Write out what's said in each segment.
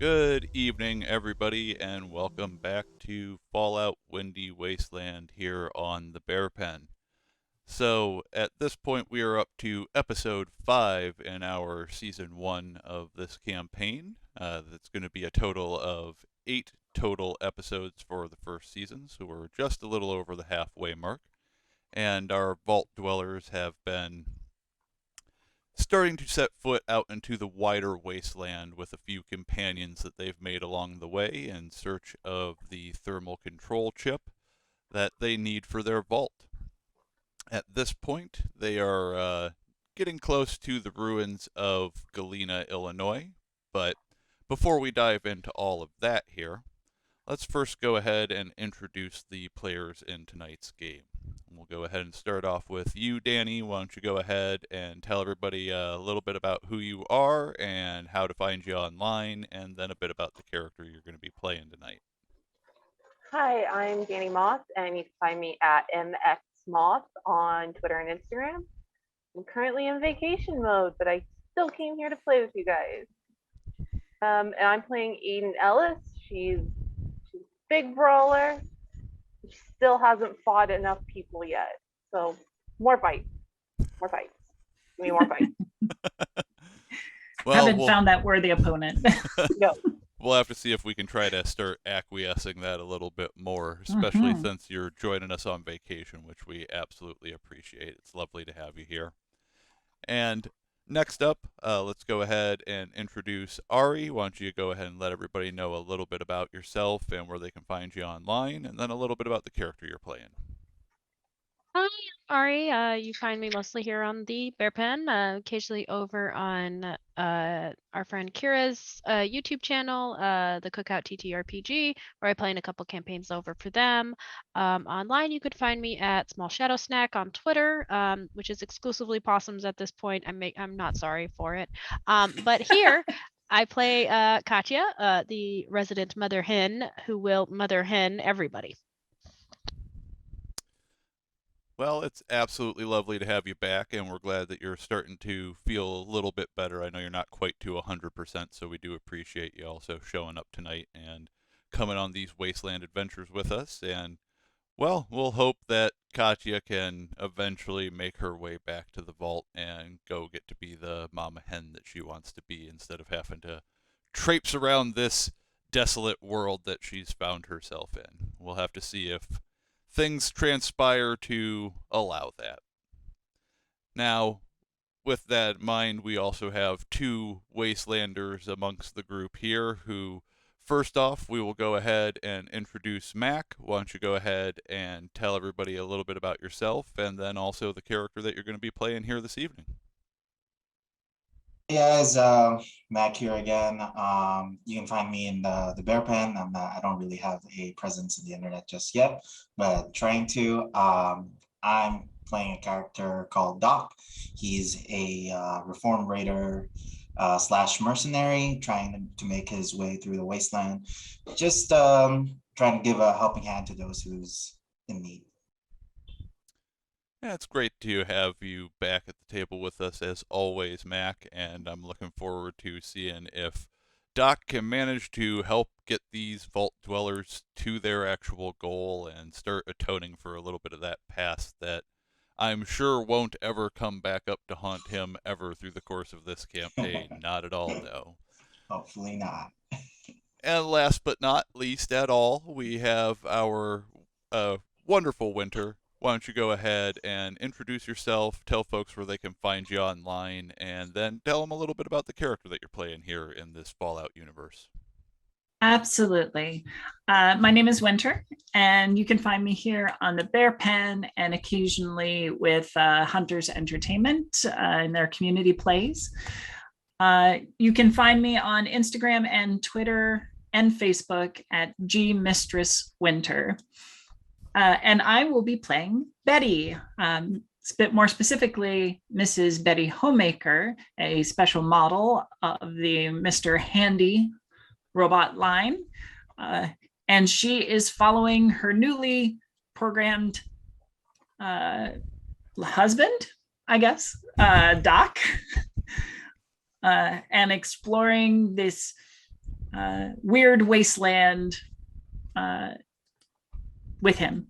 Good evening, everybody, and welcome back to Fallout Windy Wasteland here on the Bear Pen. So, at this point, we are up to episode 5 in our season 1 of this campaign. That's going to be a total of 8 total episodes for the first season, so we're just a little over the halfway mark. And our vault dwellers have been starting to set foot out into the wider wasteland with a few companions that they've made along the way in search of the thermal control chip that they need for their vault. At this point, they are getting close to the ruins of Galena, Illinois, but before we dive into all of that here, let's first go ahead and introduce the players in tonight's game. We'll go ahead and start off with you, Danny. Why don't you go ahead and tell everybody a little bit about who you are and how to find you online, and then a bit about the character you're going to be playing tonight. Hi, I'm Danny Moss, and you can find me at mxmoss on Twitter and Instagram. I'm currently in vacation mode, but I still came here to play with you guys. And I'm playing Aiden Ellis. She's a big brawler. She still hasn't fought enough people yet. So more fights. More fights. Give me more fights. Haven't found that worthy opponent. No. We'll have to see if we can try to start acquiescing that a little bit more, especially since you're joining us on vacation, which we absolutely appreciate. It's lovely to have you here. And next up, let's go ahead and introduce Ari. Why don't you go ahead and let everybody know a little bit about yourself and where they can find you online, and then a little bit about the character you're playing. Hi, Ari. You find me mostly here on the Bear Pen, occasionally over on our friend Kira's YouTube channel, the Cookout TTRPG, where I play in a couple campaigns over for them. Online, you could find me at Small Shadow Snack on Twitter, which is exclusively possums at this point. I'm not sorry for it. But here, I play Katya, the resident mother hen who will mother hen everybody. Well, it's absolutely lovely to have you back, and we're glad that you're starting to feel a little bit better. I know you're not quite to 100%, so we do appreciate you also showing up tonight and coming on these Wasteland adventures with us. And, well, we'll hope that Katya can eventually make her way back to the vault and go get to be the mama hen that she wants to be instead of having to traipse around this desolate world that she's found herself in. We'll have to see if things transpire to allow that. Now, with that in mind, we also have 2 Wastelanders amongst the group here who, first off, we will go ahead and introduce Mac. Why don't you go ahead and tell everybody a little bit about yourself and then also the character that you're going to be playing here this evening. Hey guys, Mac here again. You can find me in the Bear Pen. I don't really have a presence in the internet just yet, but trying to. I'm playing a character called Doc. He's a reformed raider slash mercenary trying to make his way through the wasteland. Just trying to give a helping hand to those who's in need. Yeah, it's great to have you back at the table with us as always, Mac, and I'm looking forward to seeing if Doc can manage to help get these vault dwellers to their actual goal and start atoning for a little bit of that past that I'm sure won't ever come back up to haunt him ever through the course of this campaign. Not at all, though. Hopefully not. And last but not least at all, we have our wonderful Winter. Why don't you go ahead and introduce yourself, tell folks where they can find you online, and then tell them a little bit about the character that you're playing here in this Fallout universe. Absolutely. My name is Winter, and you can find me here on the Bear Pen and occasionally with Hunters Entertainment in their community plays. You can find me on Instagram and Twitter and Facebook at gmistresswinter. And I will be playing Betty, more specifically, Mrs. Betty Homemaker, a special model of the Mr. Handy robot line. And she is following her newly programmed husband, I guess, Doc, and exploring this weird wasteland with him.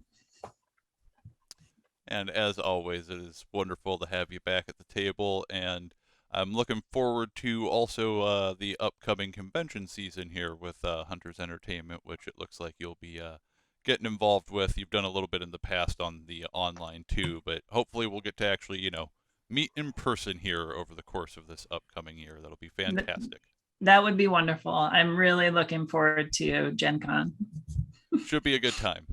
And as always, it is wonderful to have you back at the table, and I'm looking forward to also the upcoming convention season here with Hunters Entertainment, which it looks like you'll be getting involved with. You've done a little bit in the past on the online too, but hopefully we'll get to actually, meet in person here over the course of this upcoming year. That'll be fantastic. That would be wonderful. I'm really looking forward to Gen Con. Should be a good time.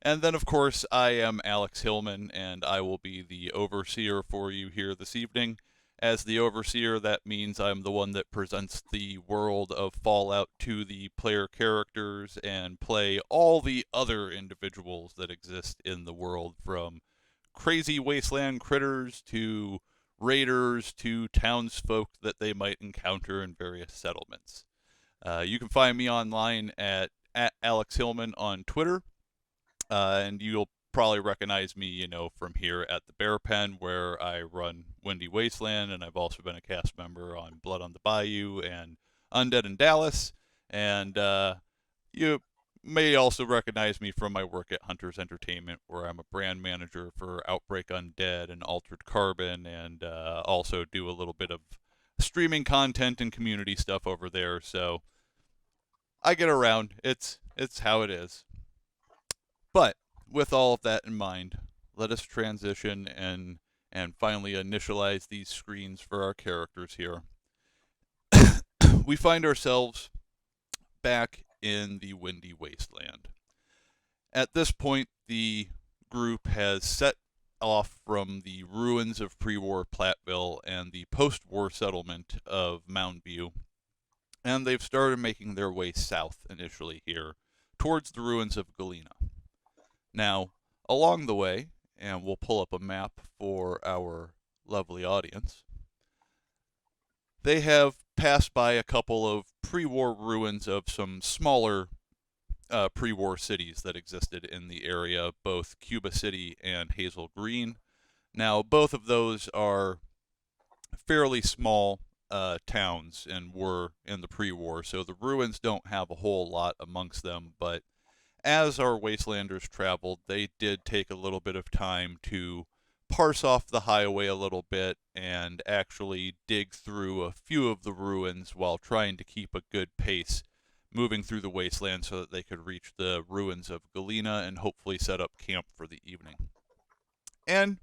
And then, of course, I am Alex Hillman, and I will be the overseer for you here this evening. As the overseer, that means I'm the one that presents the world of Fallout to the player characters and play all the other individuals that exist in the world, from crazy wasteland critters to raiders to townsfolk that they might encounter in various settlements. You can find me online at Alex Hillman on Twitter. And you'll probably recognize me, from here at the Bear Pen, where I run Windy Wasteland, and I've also been a cast member on Blood on the Bayou and Undead in Dallas. And you may also recognize me from my work at Hunters Entertainment, where I'm a brand manager for Outbreak Undead and Altered Carbon, and also do a little bit of streaming content and community stuff over there. So I get around. It's how it is. But with all of that in mind, let us transition and finally initialize these screens for our characters here. We find ourselves back in the Windy Wasteland. At this point, the group has set off from the ruins of pre-war Platteville and the post-war settlement of Mound View, and they've started making their way south initially here, towards the ruins of Galena. Now, along the way, and we'll pull up a map for our lovely audience, they have passed by a couple of pre-war ruins of some smaller pre-war cities that existed in the area, both Cuba City and Hazel Green. Now, both of those are fairly small towns and were in the pre-war, so the ruins don't have a whole lot amongst them, but as our Wastelanders traveled, they did take a little bit of time to parse off the highway a little bit and actually dig through a few of the ruins while trying to keep a good pace moving through the wasteland so that they could reach the ruins of Galena and hopefully set up camp for the evening. And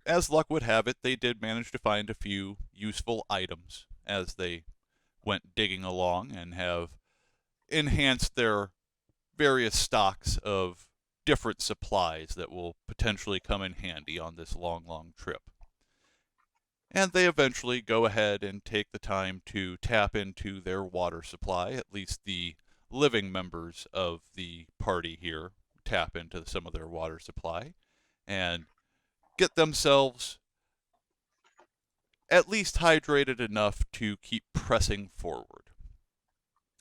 as luck would have it, they did manage to find a few useful items as they went digging along and have enhanced their various stocks of different supplies that will potentially come in handy on this long trip. And they eventually go ahead and take the time to tap into their water supply. At least the living members of the party here tap into some of their water supply and get themselves at least hydrated enough to keep pressing forward.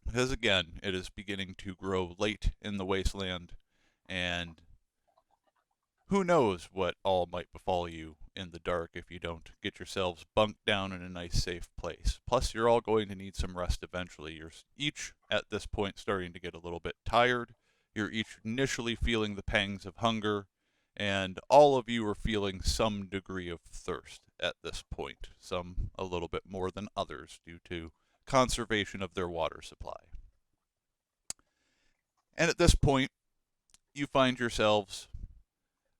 Because again, it is beginning to grow late in the wasteland, and who knows what all might befall you in the dark if you don't get yourselves bunked down in a nice safe place. Plus, you're all going to need some rest eventually. You're each, at this point, starting to get a little bit tired. You're each initially feeling the pangs of hunger, and all of you are feeling some degree of thirst at this point, some a little bit more than others due to conservation of their water supply. And at this point, you find yourselves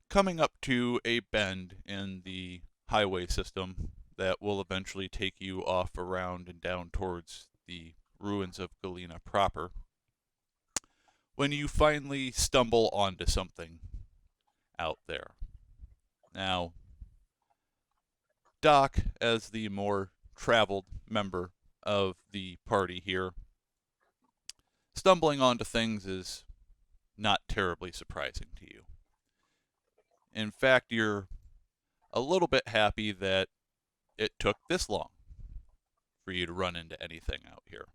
coming up to a bend in the highway system that will eventually take you off around and down towards the ruins of Galena proper, when you finally stumble onto something out there. Now, Doc, as the more traveled member of the party here, stumbling onto things is not terribly surprising to you. In fact, you're a little bit happy that it took this long for you to run into anything out here.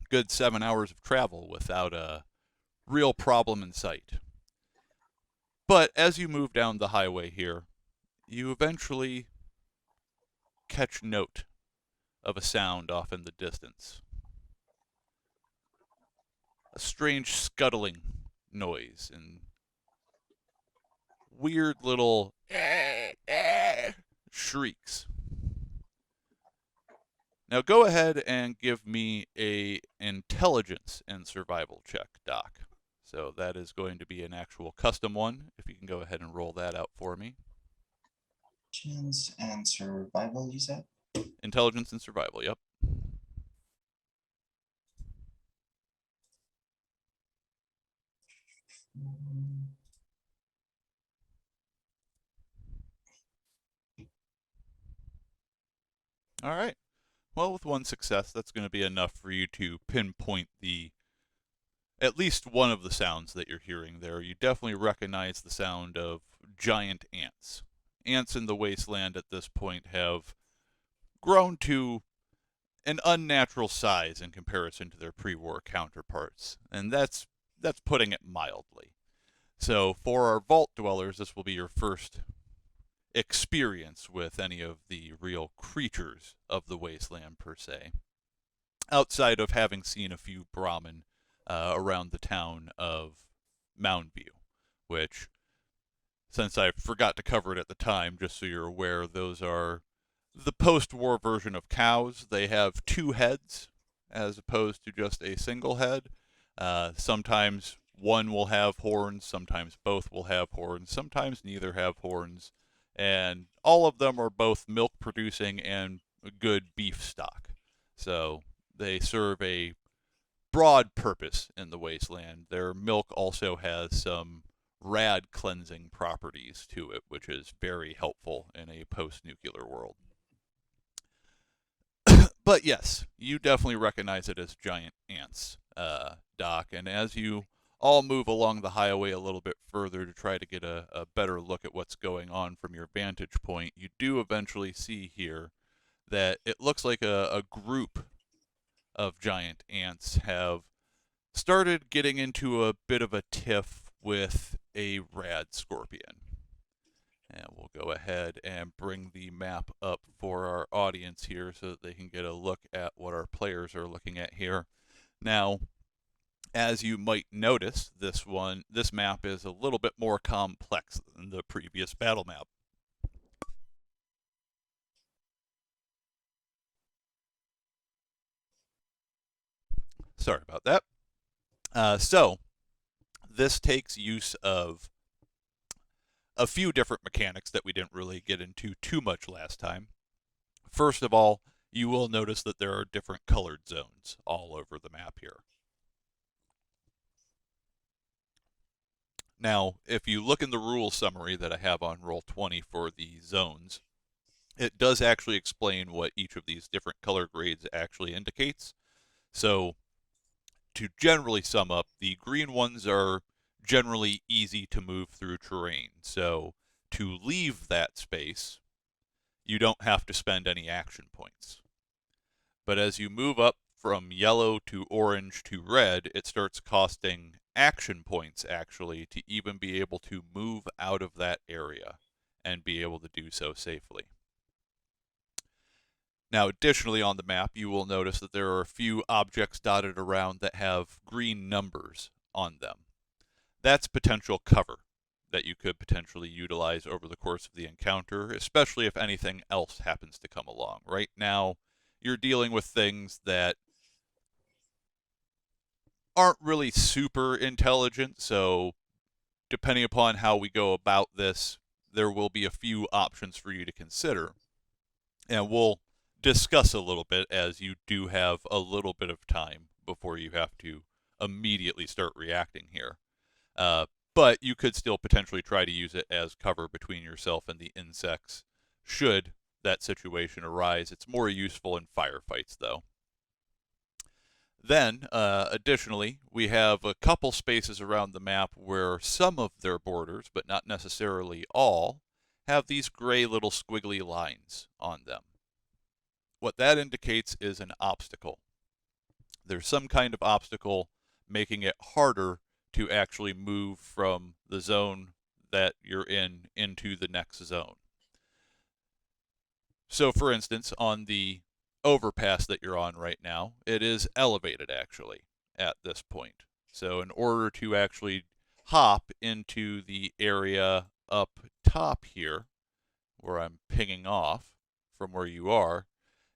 Good 7 hours of travel without a real problem in sight. But as you move down the highway here, you eventually catch note of a sound off in the distance. a strange scuttling noise and weird little shrieks. Now go ahead and give me a intelligence and survival check, Doc. So that is going to be an actual custom one. If you can go ahead and roll that out for me. Intelligence and survival, you said? Intelligence and survival, yep. All right. Well, with one success, that's going to be enough for you to pinpoint at least one of the sounds that you're hearing there. You definitely recognize the sound of giant ants. Ants in the wasteland at this point have grown to an unnatural size in comparison to their pre-war counterparts, and that's putting it mildly. So for our vault dwellers, this will be your first experience with any of the real creatures of the wasteland per se, outside of having seen a few Brahmin around the town of Moundview, which, since I forgot to cover it at the time, just so you're aware, those are the post-war version of cows. They have two heads as opposed to just a single head. Sometimes one will have horns, sometimes both will have horns, sometimes neither have horns, and all of them are both milk producing and good beef stock. So they serve a broad purpose in the wasteland. Their milk also has some rad cleansing properties to it, which is very helpful in a post-nuclear world. But yes, you definitely recognize it as giant ants, Doc, and as you all move along the highway a little bit further to try to get a better look at what's going on from your vantage point, you do eventually see here that it looks like a group of giant ants have started getting into a bit of a tiff with a rad scorpion. And we'll go ahead and bring the map up for our audience here so that they can get a look at what our players are looking at here. Now, as you might notice, this map is a little bit more complex than the previous battle map. Sorry about that. So, this takes use of a few different mechanics that we didn't really get into too much last time. First of all, you will notice that there are different colored zones all over the map here. Now, if you look in the rules summary that I have on Roll20 for the zones, it does actually explain what each of these different color grades actually indicates. So, to generally sum up, the green ones are generally easy to move through terrain. So, to leave that space, you don't have to spend any action points. But as you move up from yellow to orange to red, it starts costing action points actually to even be able to move out of that area and be able to do so safely. Now, additionally on the map, you will notice that there are a few objects dotted around that have green numbers on them. That's potential cover that you could potentially utilize over the course of the encounter, especially if anything else happens to come along. Right now, you're dealing with things that aren't really super intelligent, so depending upon how we go about this, there will be a few options for you to consider. And we'll discuss a little bit as you do have a little bit of time before you have to immediately start reacting here. But you could still potentially try to use it as cover between yourself and the insects should that situation arise. It's more useful in firefights, though. Then, additionally, we have a couple spaces around the map where some of their borders, but not necessarily all, have these gray little squiggly lines on them. What that indicates is an obstacle. There's some kind of obstacle making it harder to actually move from the zone that you're in into the next zone. So, for instance, on the overpass that you're on right now, it is elevated actually at this point. So in order to actually hop into the area up top here, where I'm pinging off from where you are,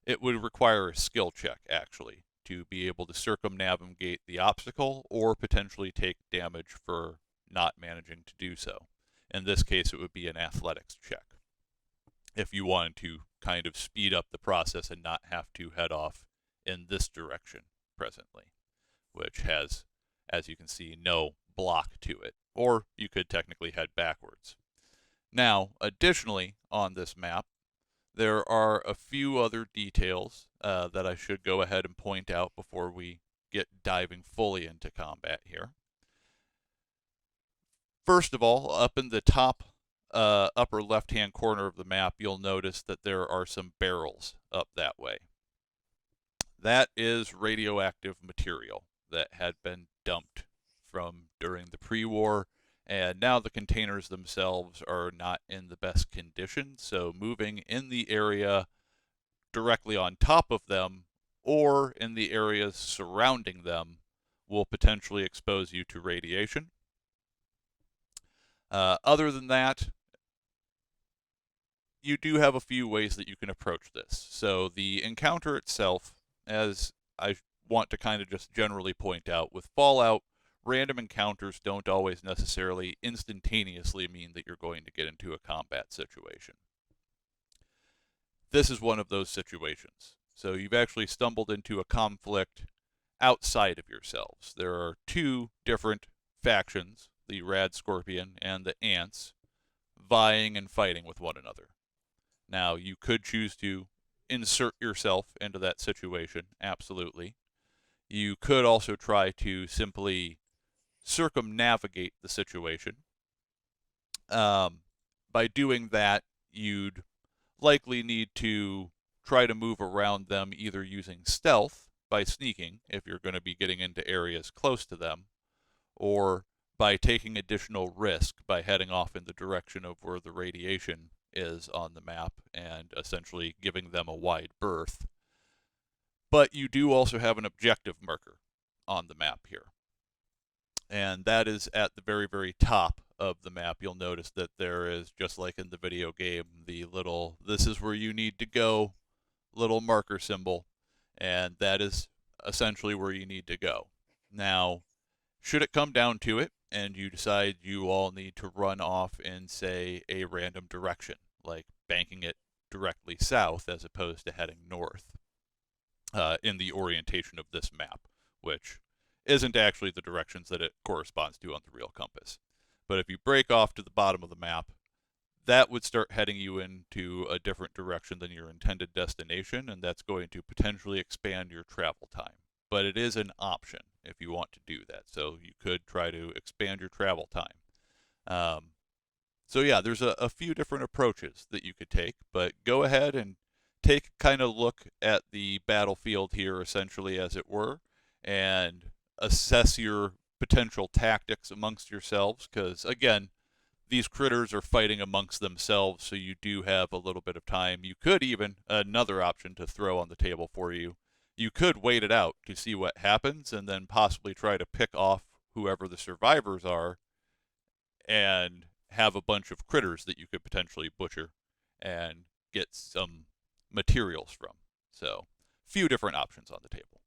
it would require a skill check, actually, to be able to circumnavigate the obstacle or potentially take damage for not managing to do so. In this case, it would be an athletics check if you wanted to kind of speed up the process and not have to head off in this direction presently, which has, as you can see, no block to it. Or you could technically head backwards. Now, additionally, on this map, there are a few other details that I should go ahead and point out before we get diving fully into combat here. First of all, up in the top upper left-hand corner of the map, you'll notice that there are some barrels up that way. That is radioactive material that had been dumped from during the pre-war, and now the containers themselves are not in the best condition, so moving in the area directly on top of them or in the areas surrounding them will potentially expose you to radiation. Other than that, you do have a few ways that you can approach this. So the encounter itself, as I want to kind of just generally point out, with Fallout, random encounters don't always necessarily instantaneously mean that you're going to get into a combat situation. This is one of those situations. So you've actually stumbled into a conflict outside of yourselves. There are two different factions, the Rad Scorpion and the Ants, vying and fighting with one another. Now, you could choose to insert yourself into that situation, absolutely. You could also try to simply circumnavigate the situation. By doing that, you'd likely need to try to move around them either using stealth by sneaking if you're going to be getting into areas close to them, or by taking additional risk by heading off in the direction of where the radiation is on the map and essentially giving them a wide berth. But you do also have an objective marker on the map here, and that is at the very, very top of the map. You'll notice that there is, just like in the video game, the little "this is where you need to go" little marker symbol, and that is essentially where you need to go. Now, should it come down to it and you decide you all need to run off in, say, a random direction, like banking it directly south as opposed to heading north in the orientation of this map, which isn't actually the directions that it corresponds to on the real compass. But if you break off to the bottom of the map, that would start heading you into a different direction than your intended destination, and that's going to potentially expand your travel time. But it is an option if you want to do that. So you could try to expand your travel time. So yeah, there's a few different approaches that you could take, but go ahead and take kind of look at the battlefield here, essentially, as it were, and assess your potential tactics amongst yourselves, because again, these critters are fighting amongst themselves, so you do have a little bit of time. You could even, another option to throw on the table for you, you could wait it out to see what happens and then possibly try to pick off whoever the survivors are and have a bunch of critters that you could potentially butcher and get some materials from. So, few different options on the table.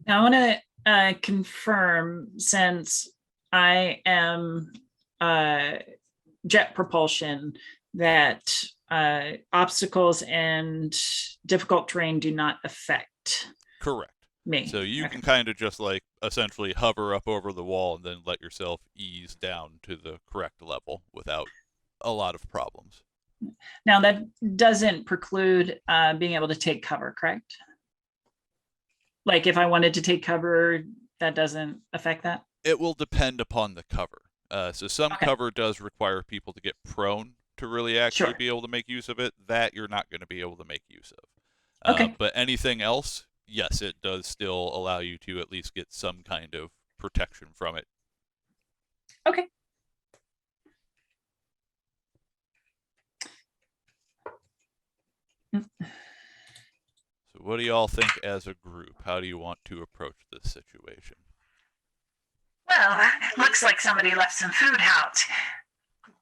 Now, I want to confirm, since I am jet propulsion, that obstacles and difficult terrain do not affect Correct. me. So you Okay. can kind of just like essentially hover up over the wall and then let yourself ease down to the correct level without a lot of problems. Now, that doesn't preclude being able to take cover, correct? Like if I wanted to take cover, that doesn't affect that? It will depend upon the cover. So some Okay. cover does require people to get prone to really actually Sure. be able to make use of it. That you're not going to be able to make use of. Okay. But anything else, yes, it does still allow you to at least get some kind of protection from it. Okay. So what do y'all think as a group? How do you want to approach this situation? Well, looks like somebody left some food out.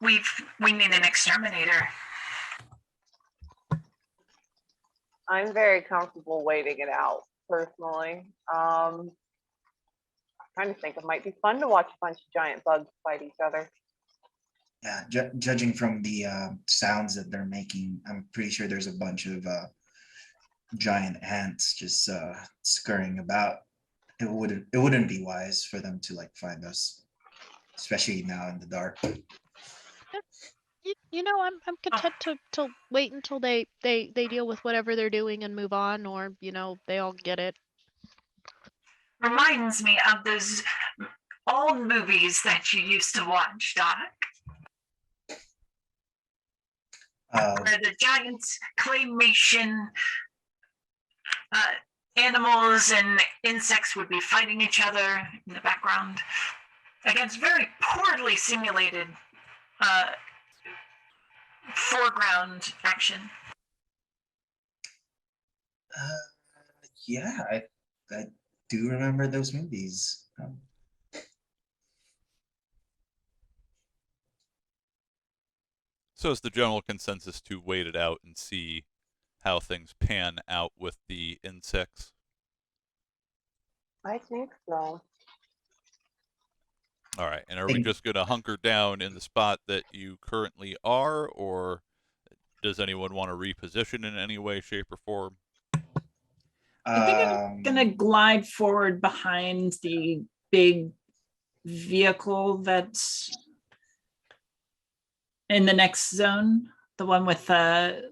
We need an exterminator. I'm very comfortable waiting it out personally. I'm trying to think, it might be fun to watch a bunch of giant bugs fight each other. Yeah, judging from the sounds that they're making, I'm pretty sure there's a bunch of giant ants just scurrying about. It wouldn't be wise for them to like find us, especially now in the dark. I'm content to wait until they deal with whatever they're doing and move on, or they all get it. Reminds me of those old movies that you used to watch, Doc. Where the giant claymation animals and insects would be fighting each other in the background against very poorly simulated foreground action. Yeah, I do remember those movies. So is the general consensus to wait it out and see how things pan out with the insects? I think so. All right, and are we just going to hunker down in the spot that you currently are, or does anyone want to reposition in any way, shape, or form? I think I'm gonna glide forward behind the big vehicle that's in the next zone, the one with the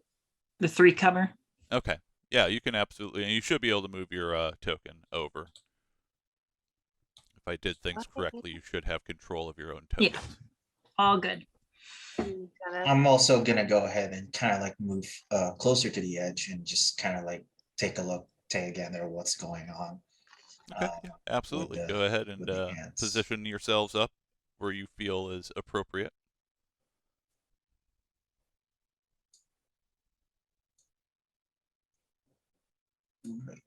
3 cover. Okay, yeah, you can absolutely, and you should be able to move your token over. If I did things correctly, you should have control of your own tokens. Yeah, all good. I'm also gonna go ahead and kind of like move closer to the edge and just kind of like take a look, take again there what's going on. Okay, yeah, absolutely. Go ahead and position yourselves up where you feel is appropriate. Right.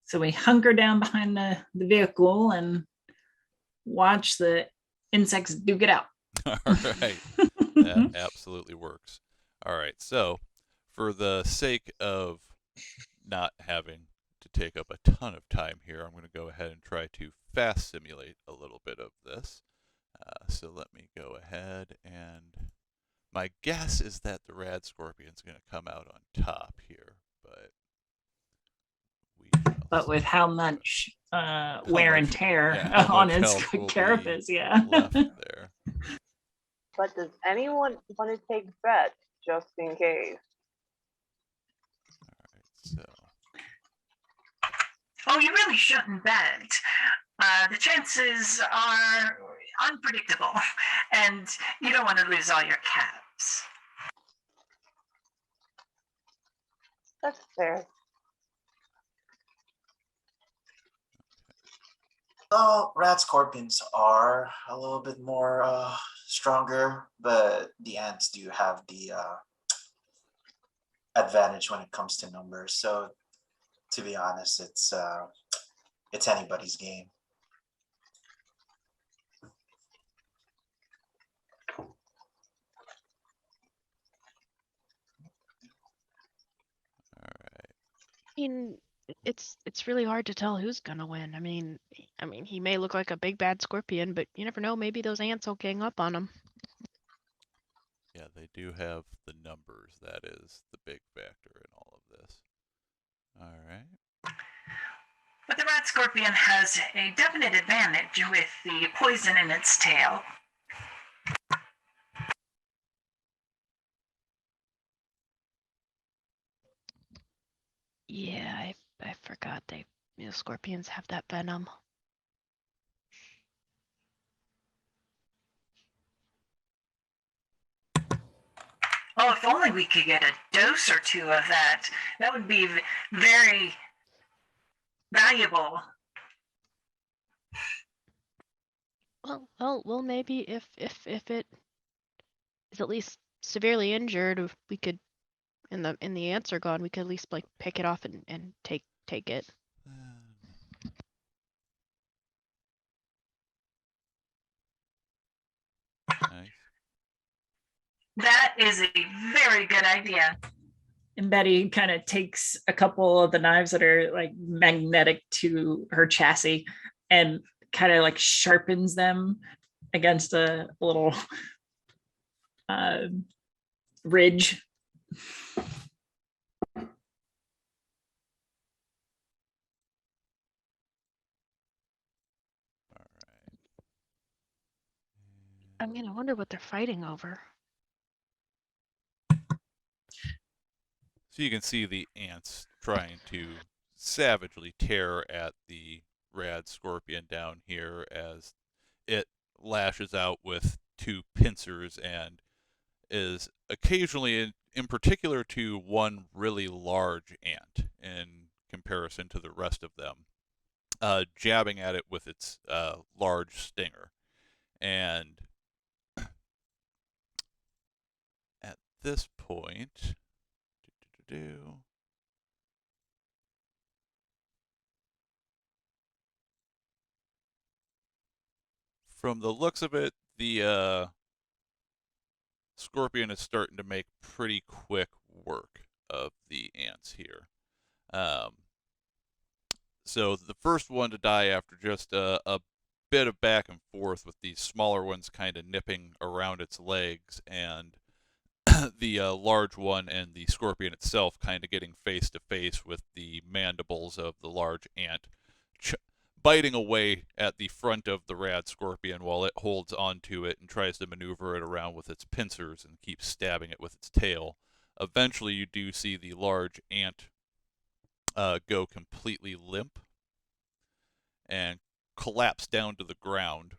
So we hunker down behind the vehicle and watch the insects duke it out. All right. That absolutely works. All right. So, for the sake of not having to take up a ton of time here, I'm going to go ahead and try to fast simulate a little bit of this. So let me go ahead, and my guess is that the rad scorpion's going to come out on top here, but with how much wear and tear on his carapace, left there. But does anyone want to take bets just in case? All right, so. Oh, you really shouldn't bet. The chances are unpredictable, and you don't want to lose all your caps. That's fair. Oh, rat scorpions are a little bit more stronger, but the ants do have the advantage when it comes to numbers. So, to be honest, it's anybody's game. All right. I mean, it's really hard to tell who's gonna win. I mean, he may look like a big bad scorpion, but you never know. Maybe those ants will gang up on him. Yeah, they do have the numbers. That is the big factor in all of this. All right. But the rat scorpion has a definite advantage with the poison in its tail. Yeah, I forgot scorpions have that venom. Oh, if only we could get a dose or two of that. That would be very valuable. Well, maybe if it is at least severely injured, if we could, and the ants are gone, we could at least like pick it off and take it. Nice. That is a very good idea. And Betty kind of takes a couple of the knives that are like magnetic to her chassis and kind of like sharpens them against a little ridge. All right. I mean, I wonder what they're fighting over. So you can see the ants trying to savagely tear at the rad scorpion down here as it lashes out with two pincers and is occasionally, in particular to one really large ant in comparison to the rest of them, jabbing at it with its large stinger. And at this point, from the looks of it, the scorpion is starting to make pretty quick work of the ants here. So the first one to die after just a bit of back and forth with these smaller ones kind of nipping around its legs, and the large one and the scorpion itself kind of getting face to face with the mandibles of the large ant, biting away at the front of the rad scorpion while it holds onto it and tries to maneuver it around with its pincers and keeps stabbing it with its tail. Eventually, you do see the large ant go completely limp and collapse down to the ground,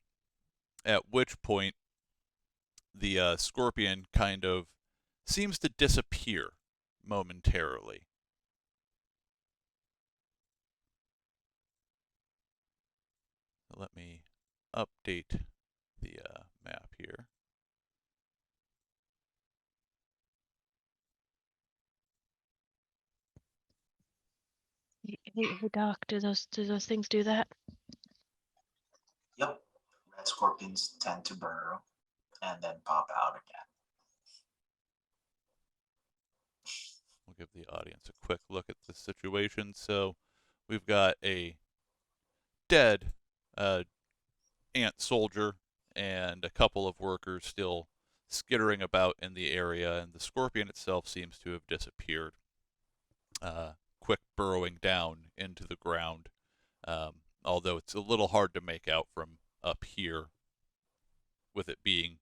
at which point the scorpion kind of seems to disappear momentarily. Let me update the map here. Hey, Doc, do those things do that? Yep. Red scorpions tend to burrow and then pop out again. We'll give the audience a quick look at the situation. So we've got a dead ant soldier and a couple of workers still skittering about in the area, and the scorpion itself seems to have disappeared. Quick burrowing down into the ground, although it's a little hard to make out from up here with it being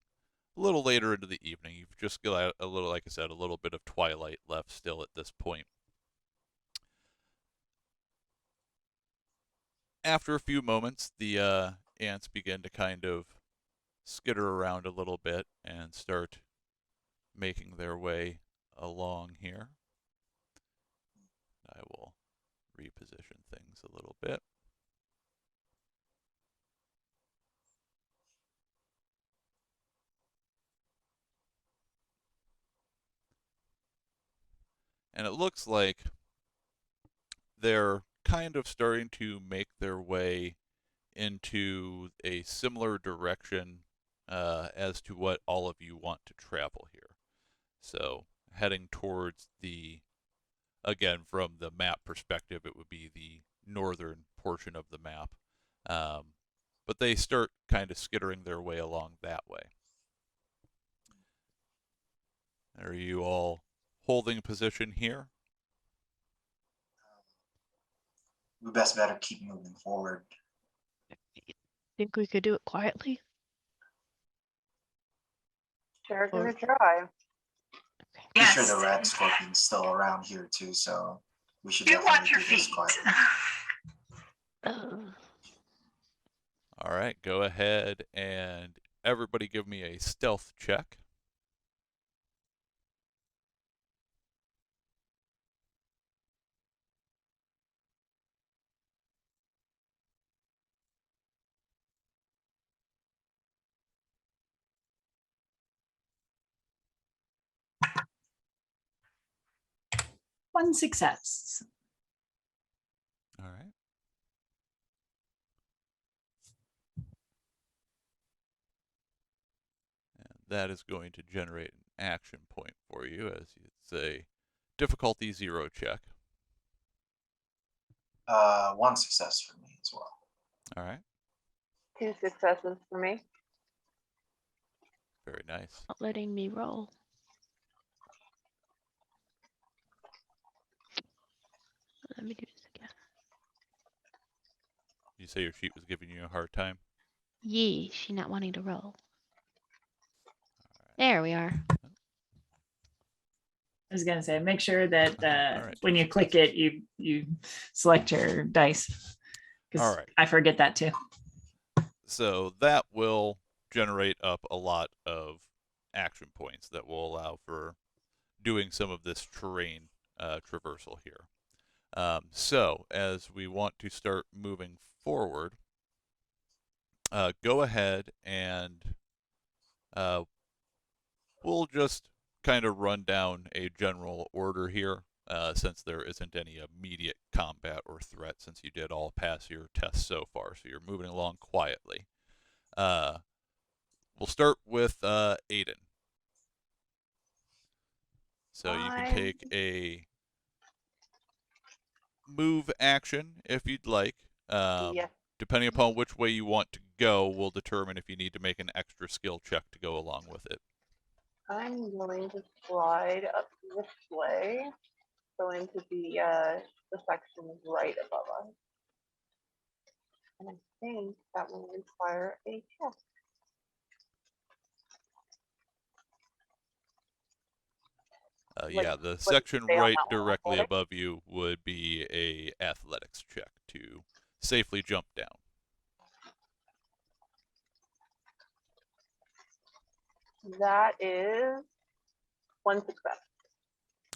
a little later into the evening. You've just got a little, like I said, a little bit of twilight left still at this point. After a few moments, the ants begin to kind of skitter around a little bit and start making their way along here. I will reposition things a little bit. And it looks like they're kind of starting to make their way into a similar direction as to what all of you want to travel here. So heading towards again, from the map perspective, it would be the northern portion of the map. But they start kind of skittering their way along that way. Are you all holding position here? We best better keep moving forward. Think we could do it quietly? Sure, gonna Or- try. I'm sure the red scorpion's still around here too, so we should You definitely watch your do this feet. quietly. All right, go ahead and everybody give me a stealth check. 1 success. All right. And that is going to generate an action point for you, as it's a difficulty 0 check. 1 success for me as well. All right. 2 successes for me. Very nice. Not letting me roll. Let me do this again. You say your sheet was giving you a hard time? Yee, she not wanting to roll. There we are. I was going to say, make sure that All right. when you click it, you select your dice. Because All right. I forget that too. So that will generate up a lot of action points that will allow for doing some of this terrain traversal here. So as we want to start moving forward, go ahead and we'll just kind of run down a general order here, since there isn't any immediate combat or threat, since you did all pass your tests so far, so you're moving along quietly. We'll start with Aiden. So you can take a move action if you'd like. Yes. Depending upon which way you want to go will determine if you need to make an extra skill check to go along with it. I'm going to slide up this way, go into the section right above us. And I think that will require a check. Yeah, the what does it section say on right that one? directly Athletics? above you would be a athletics check to safely jump down. That is 1 success.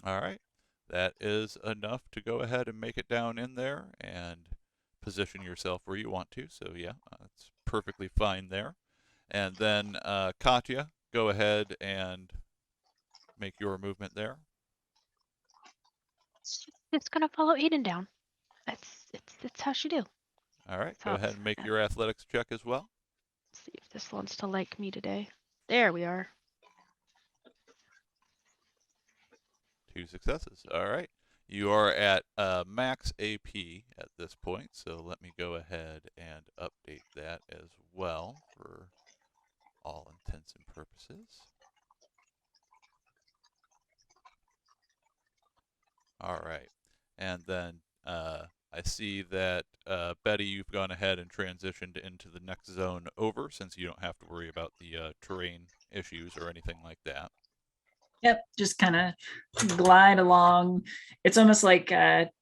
All right. That is enough to go ahead and make it down in there and position yourself where you want to. So yeah, that's perfectly fine there. And then Katya, go ahead and make your movement there. It's gonna follow Aiden down. It's how she do. All right. So Go ahead and make your athletics check as well. Let's see if this wants to like me today. There we are. 2 successes. All right. You are at max AP at this point, so let me go ahead and update that as well for all intents and purposes. All right. And then I see that, Betty, you've gone ahead and transitioned into the next zone over, since you don't have to worry about the terrain issues or anything like that. Yep, just kind of glide along. It's almost like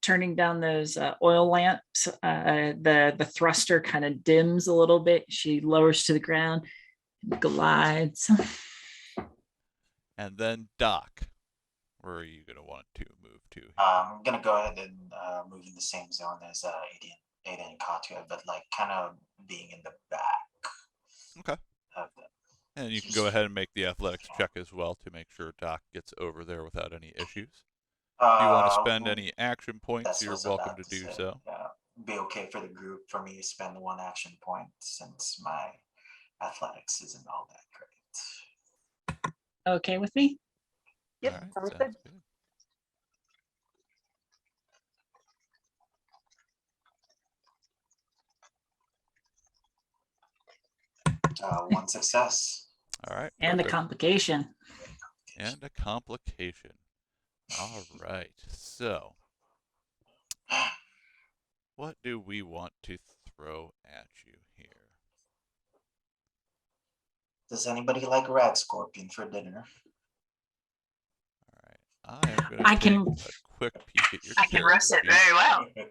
turning down those oil lamps. The thruster kind of dims a little bit. She lowers to the ground, glides. And then Doc, where are you going to want to move to? I'm gonna go ahead and move in the same zone as Aiden and Katya, but like kind of being in the back. Okay. Of them. And you can go ahead and make the athletics check as well to make sure Doc gets over there without any issues. If you want to spend any action points, you're welcome to do so. Yeah, be okay for the group for me to spend 1 action point since my athletics isn't all that great. Okay with me? Yep, All right, sounds sounds good. good. One success. All right. And a perfect. complication. And a complication. All right. So, what do we want to throw at you here? Does anybody like rat scorpion for dinner? All right. I am going to I take can- a quick peek at your I can roast it very well. Do.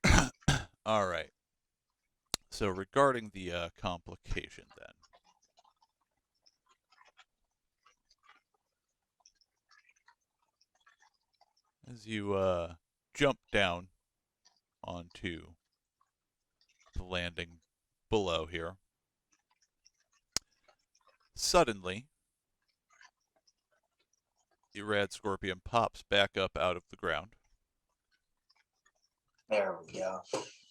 Okay. All right. So regarding the complication then. as you jump down onto the landing below here, suddenly the rad scorpion pops back up out of the ground There we go.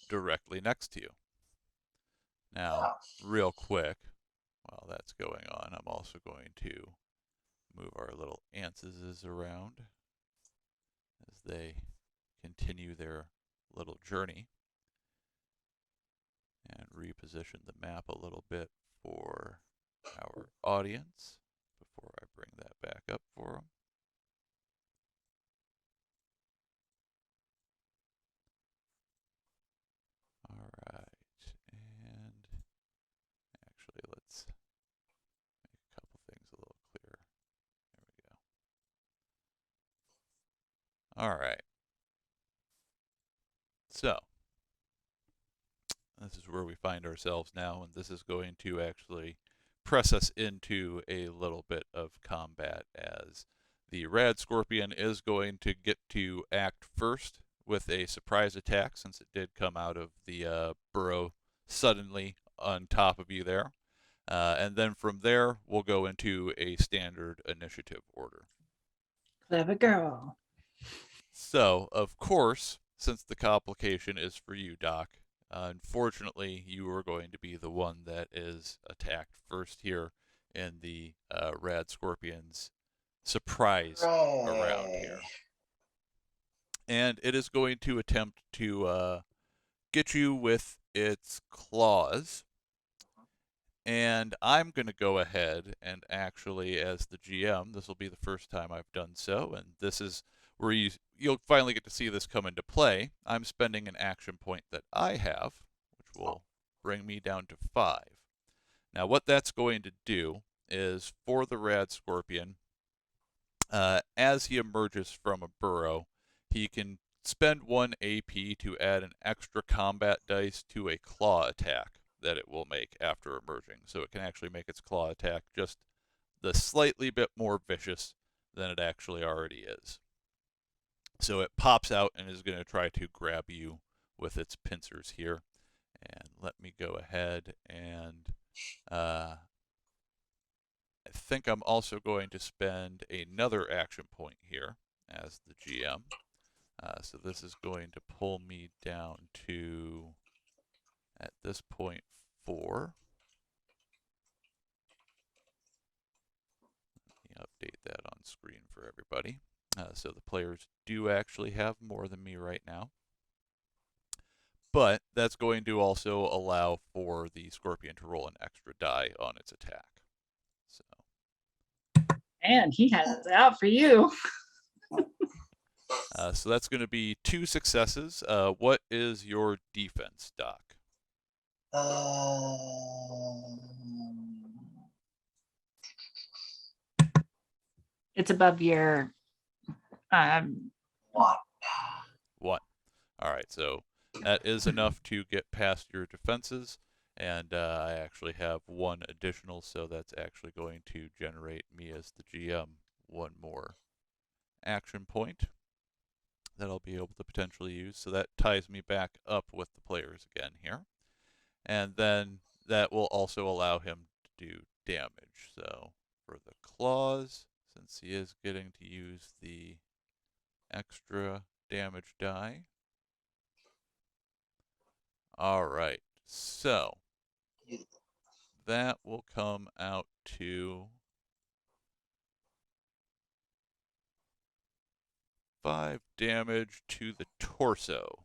directly next to you. Now, real quick, while that's going on, I'm also going to move our little antses around as they continue their little journey and reposition the map a little bit for our audience before I bring that back up for them. All right, and actually let's make a couple things a little clearer. There we go. All right. So, this is where we find ourselves now, and this is going to actually press us into a little bit of combat, as the Rad Scorpion is going to get to act first with a surprise attack, since it did come out of the burrow suddenly on top of you there. And then from there, we'll go into a standard initiative order. Clever girl. So, of course, since the complication is for you, Doc, unfortunately, you are going to be the one that is attacked first here in the Rad Scorpion's surprise around here. And it is going to attempt to get you with its claws. And I'm going to go ahead and actually, as the GM, this will be the first time I've done so, and this is where you'll finally get to see this come into play. I'm spending an action point that I have, which will bring me down to 5. Now, what that's going to do is, for the Rad Scorpion, as he emerges from a burrow, he can spend 1 AP to add an extra combat dice to a claw attack that it will make after emerging. So it can actually make its claw attack just the slightly bit more vicious than it actually already is. So it pops out and is going to try to grab you with its pincers here. And let me go ahead and I think I'm also going to spend another action point here as the GM. So this is going to pull me down to, at this point, 4. Let me update that on screen for everybody. So the players do actually have more than me right now. But that's going to also allow for the Scorpion to roll an extra die on its attack. So. And he has it out for you. So that's going to be 2 successes. What is your defense, Doc? It's above your 1. 1. All right, so that is enough to get past your defenses, and I actually have 1 additional, so that's actually going to generate me as the GM 1 more action point that I'll be able to potentially use. So that ties me back up with the players again here. And then that will also allow him to do damage. So for the claws, since he is getting to use the extra damage die. All right, so that will come out to 5 damage to the torso.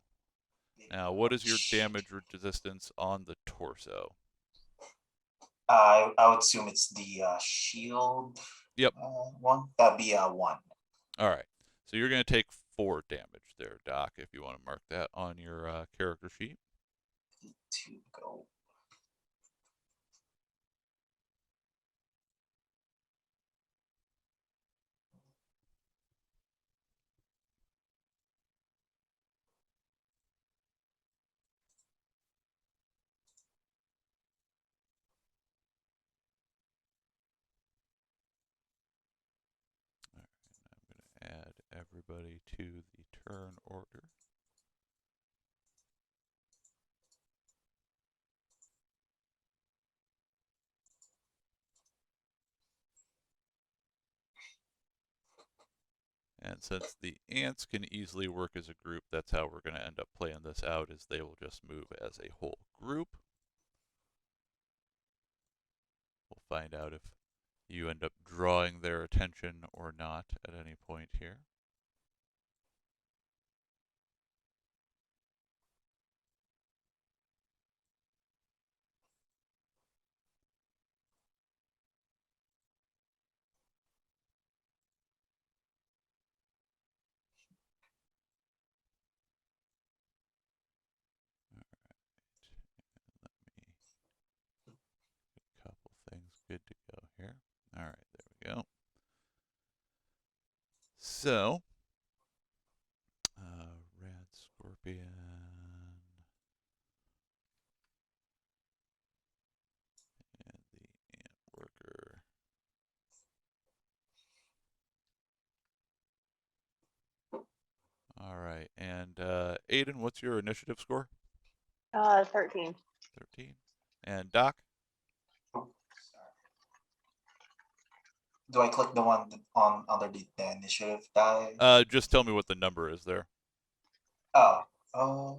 Now, what is your damage resistance on the torso? I would assume it's the shield. Yep. One. That'd be 1. All right. So you're going to take 4 damage there, Doc, if you want to mark that on your character sheet. 2 go. All right, I'm going to add everybody everybody to the turn order. And since the ants can easily work as a group, that's how we're going to end up playing this out, is they will just move as a whole group. We'll find out if you end up drawing their attention or not at any point here. Couple things good to go here. All right, there we go. So, Rad Scorpion. And the ant worker. All right, and Aiden, what's your initiative score? 13. 13. And Doc? Do I click the one on under the initiative die? Just tell me what the number is there. Oh,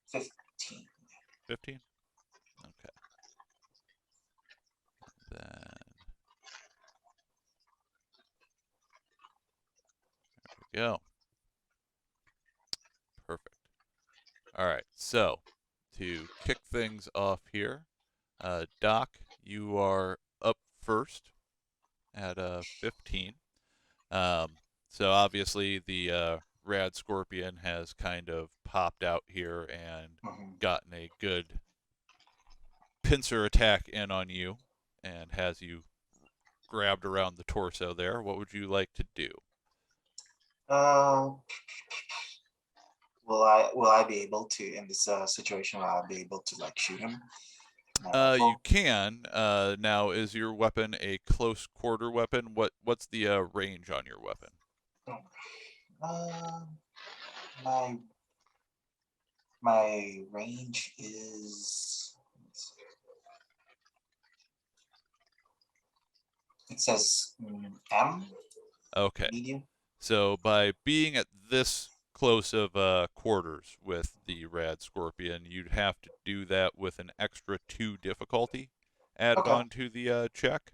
15. 15? Okay. Then there we go. Perfect. All right, so to kick things off here, Doc, you are up first at 15. So obviously the Rad Scorpion has kind of popped out here and gotten a good pincer attack in on you and has you grabbed around the torso there. What would you like to do? Will I be able to, in this situation, will I be able to like shoot him? You can. Now, is your weapon a close quarter weapon? What's the range on your weapon? My range is. It says M. Okay. Medium. So by being at this close of quarters with the Rad Scorpion, you'd have to do that with an extra 2 difficulty added on to the check.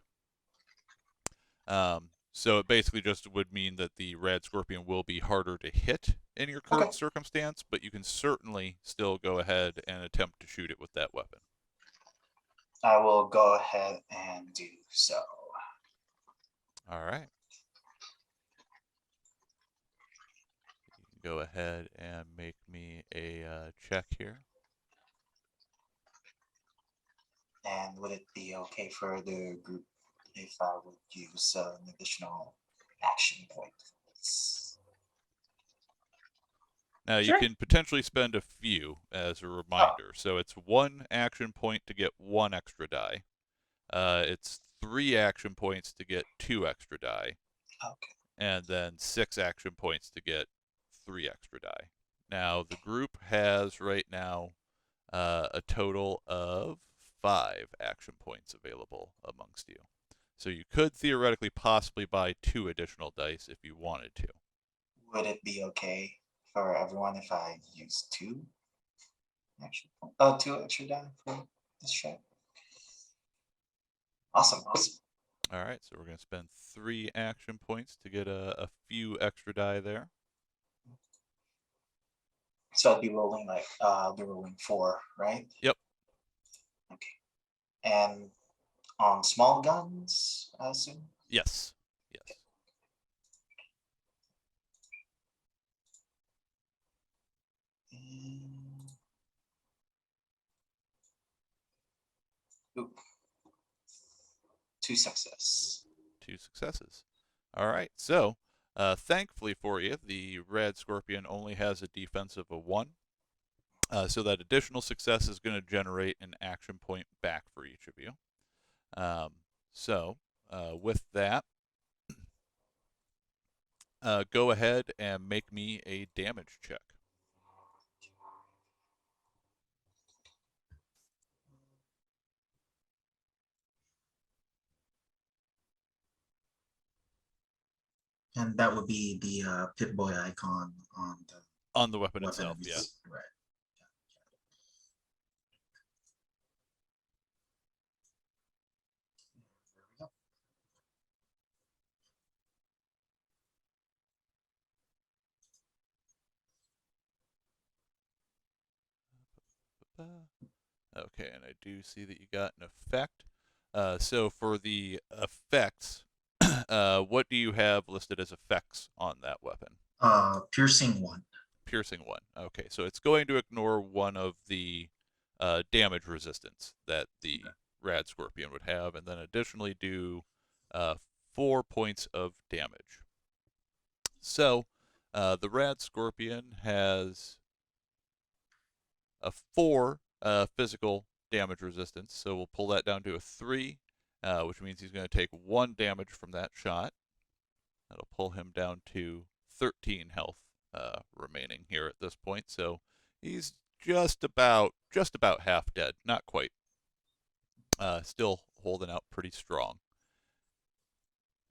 So it basically just would mean that the Rad Scorpion will be harder to hit in your current circumstance, but you can certainly still go ahead and attempt to shoot it with that weapon. I will go ahead and do so. All right. You can go ahead and make me a check here. And would it be okay for the group if I would use an additional action point for this? Now, you can potentially spend a few as a reminder. So it's 1 action point to get 1 extra die. It's 3 action points to get 2 extra die. Okay. And then 6 action points to get 3 extra die. Now, the group has right now a total of 5 action points available amongst you. So you could theoretically possibly buy 2 additional dice if you wanted to. Would it be okay for everyone if I use 2 action 2 extra die for this check? Awesome. All right, so we're going to spend 3 action points to get a few extra die there. So I'd be rolling I'll be rolling 4, right? Yep. Okay. And on small guns, I assume? Yes. Yes. Ooh. 2 success. 2 successes. All right, so thankfully for you, the Rad Scorpion only has a defense of a 1. So that additional success is going to generate an action point back for each of you. So with that, go ahead and make me a damage check. And that would be the Pip-Boy icon on the Weapon weapon itself, yeah. Right. Okay, and I do see that you got an effect. So for the effects, what do you have listed as effects on that weapon? Piercing 1. Piercing 1. Okay, so it's going to ignore one of the damage resistance that the Rad Scorpion would have, and then additionally do 4 points of damage. So the Rad Scorpion has a 4 physical damage resistance, so we'll pull that down to a 3, which means he's going to take 1 damage from that shot. That'll pull him down to 13 health remaining here at this point, so he's just about half dead, not quite. Still holding out pretty strong.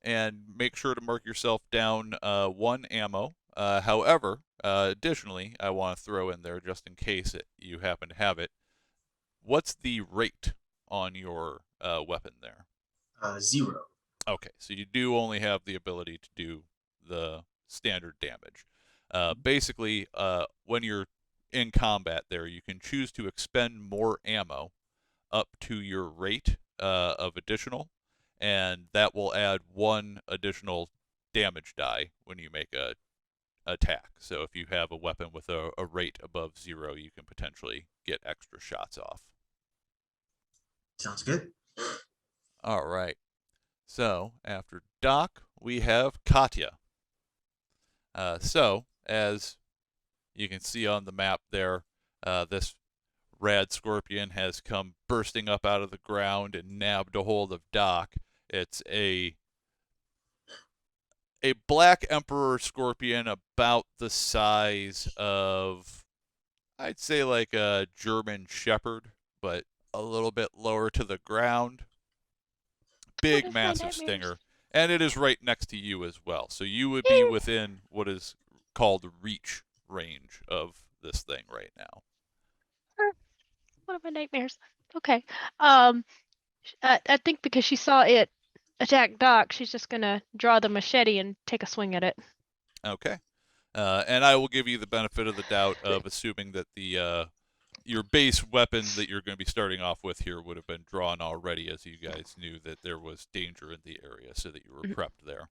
And make sure to mark yourself down 1 ammo. However, additionally, I want to throw in there, just in case you happen to have it, what's the rate on your weapon there? 0. Okay, so you do only have the ability to do the standard damage. Basically, when you're in combat there, you can choose to expend more ammo up to your rate of additional, and that will add 1 additional damage die when you make a attack. So if you have a weapon with a rate above 0, you can potentially get extra shots off. Sounds good. All right. So after Doc, we have Katya. So as you can see on the map there, this Rad Scorpion has come bursting up out of the ground and nabbed a hold of Doc. It's a Black Emperor Scorpion about the size of, I'd say, like a German Shepherd, but a little bit lower to the ground. Big, massive stinger. And it is right next to you as well. So you would be within what is called reach range of this thing right now. One of my nightmares. Okay. I think because she saw it attack Doc, she's just gonna draw the machete and take a swing at it. Okay. And I will give you the benefit of the doubt of assuming that the your base weapon that you're going to be starting off with here would have been drawn already, as you guys knew that there was danger in the area, so that you were prepped there.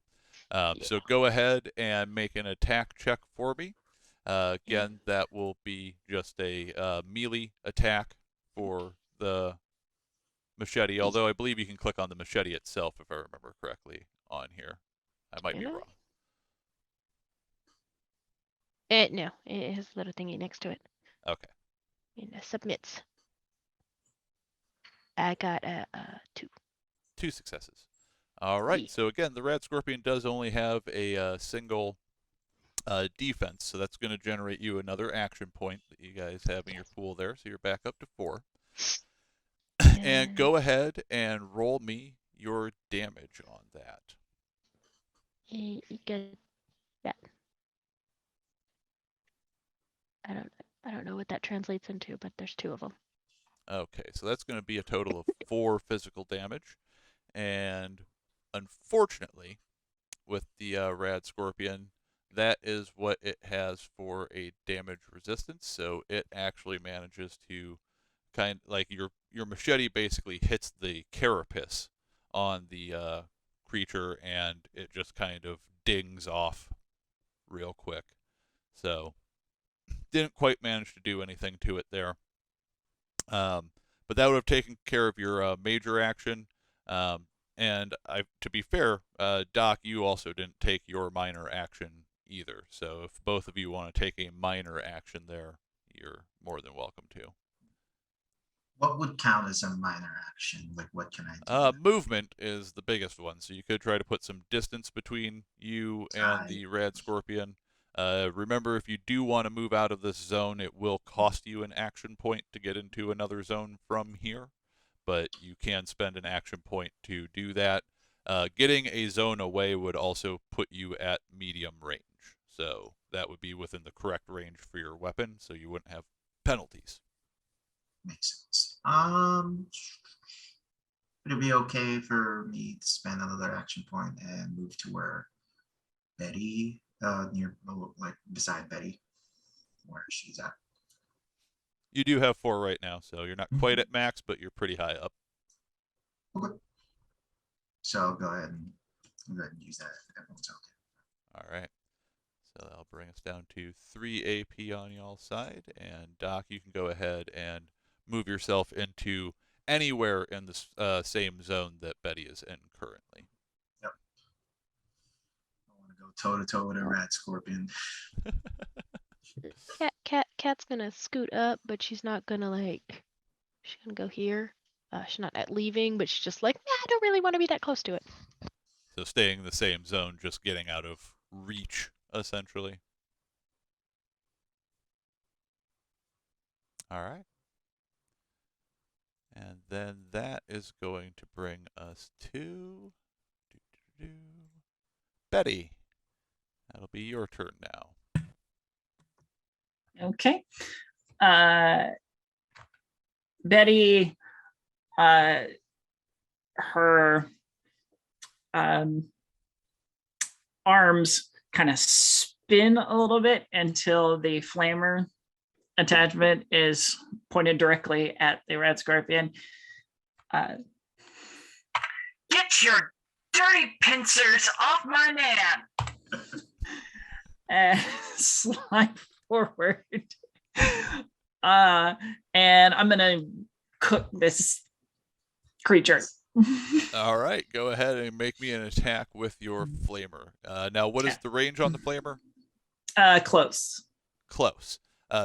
So go ahead and make an attack check for me. Again, that will be just a melee attack for the machete, although I believe you can click on the machete itself, if I remember correctly, on here. I might be wrong. No, it has a little thingy next to it. Okay. And submits. I got 2. 2 successes. All right. Yeah. So again, the Rad Scorpion does only have a single defense, so that's going to generate you another action point that you guys have in your pool there. So you're back up to 4. And go ahead and roll me your damage on that. You get that. I don't know what that translates into, but there's 2 of them. Okay, so that's going to be a total of 4 physical damage. And unfortunately, with the Rad Scorpion, that is what it has for a damage resistance. So it actually manages to your machete basically hits the carapace on the creature, and it just kind of dings off real quick. So didn't quite manage to do anything to it there. But that would have taken care of your major action. And to be fair, Doc, you also didn't take your minor action either. So if both of you want to take a minor action there, you're more than welcome to. What would count as a minor action? Like, what can I do? Movement is the biggest one, so you could try to put some distance between you and the Rad Scorpion. Remember, if you do want to move out of this zone, it will cost you an action point to get into another zone from here, but you can spend an action point to do that. Getting a zone away would also put you at medium range, so that would be within the correct range for your weapon, so you wouldn't have penalties. Makes sense. Would it be okay for me to spend another action point and move to where Betty, like beside Betty, where she's at? You do have 4 right now, so you're not quite at max, but you're pretty high up. Okay. So I'll go ahead and use that if everyone's okay. All right. So that'll bring us down to 3 AP on y'all's side. And Doc, you can go ahead and move yourself into anywhere in the same zone that Betty is in currently. Yep. I want to go toe to toe with a Rat Scorpion. Cat's gonna scoot up, but she's not gonna she's gonna go here. She's not at leaving, but she's just like, nah, I don't really want to be that close to it. So staying in the same zone, just getting out of reach, essentially. All right. And then that is going to bring us to Betty. That'll be your turn now. Okay. Betty, her arms kind of spin a little bit until the flamer attachment is pointed directly at the red scorpion. Get your dirty pincers off my man! And slide forward. And I'm gonna cook this creature. All right, go ahead and make me an attack with your flamer. Now, what is the range on the flamer? Close. Close.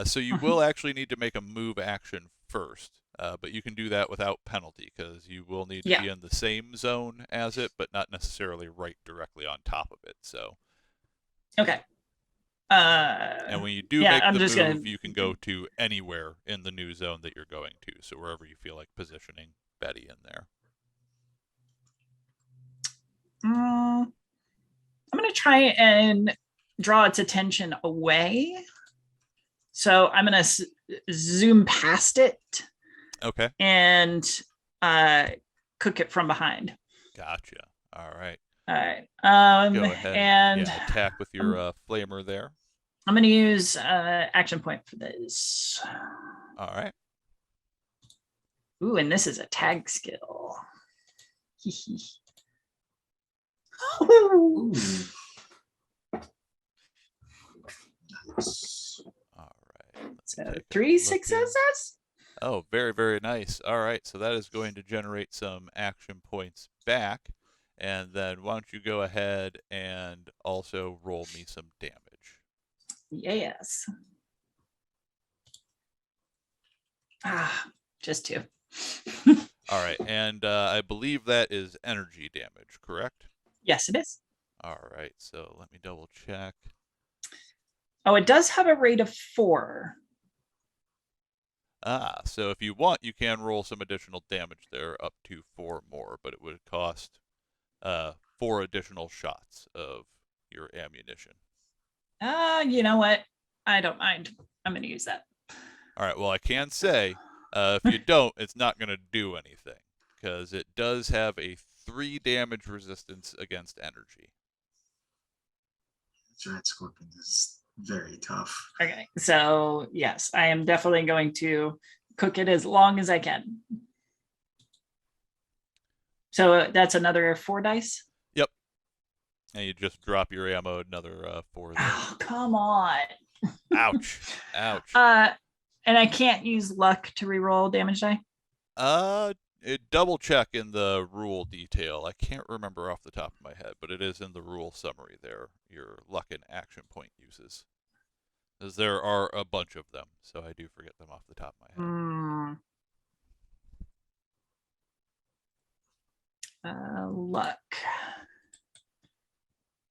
So you will actually need to make a move action first, but you can do that without penalty because you will need to be in the same zone as it, but not necessarily right directly on top of it. So. Okay. And when you do make the move, you can go to anywhere in the new zone that you're going to. So wherever you feel like positioning Betty in there. I'm going to try and draw its attention away. So I'm going to zoom past it. Okay. And cook it from behind. Gotcha. All right. All right. Go ahead and attack with your flamer there. I'm going to use action point for this. All right. Ooh, and this is a tag skill. Ooh. Nice. All right. So 3 successes. Oh, very, very nice. All right. So that is going to generate some action points back. And then why don't you go ahead and also roll me some damage? Yes. Just 2. All right. And I believe that is energy damage, correct? Yes, it is. All right. So let me double check. Oh, it does have a rate of 4. So if you want, you can roll some additional damage there, up to 4 more, but it would cost 4 additional shots of your ammunition. You know what? I don't mind. I'm going to use that. All right. Well, I can say if you don't, it's not going to do anything because it does have a 3 damage resistance against energy. That's right. Scorpion is very tough. Okay. So, yes, I am definitely going to cook it as long as I can. So that's another 4 dice? Yep. And you just drop your ammo, another 4 there. Oh, come on. Ouch. Ouch. And I can't use luck to reroll damage die? Double check in the rule detail. I can't remember off the top of my head, but it is in the rule summary there, your luck and action point uses. Because there are a bunch of them, so I do forget them off the top of my head. Luck.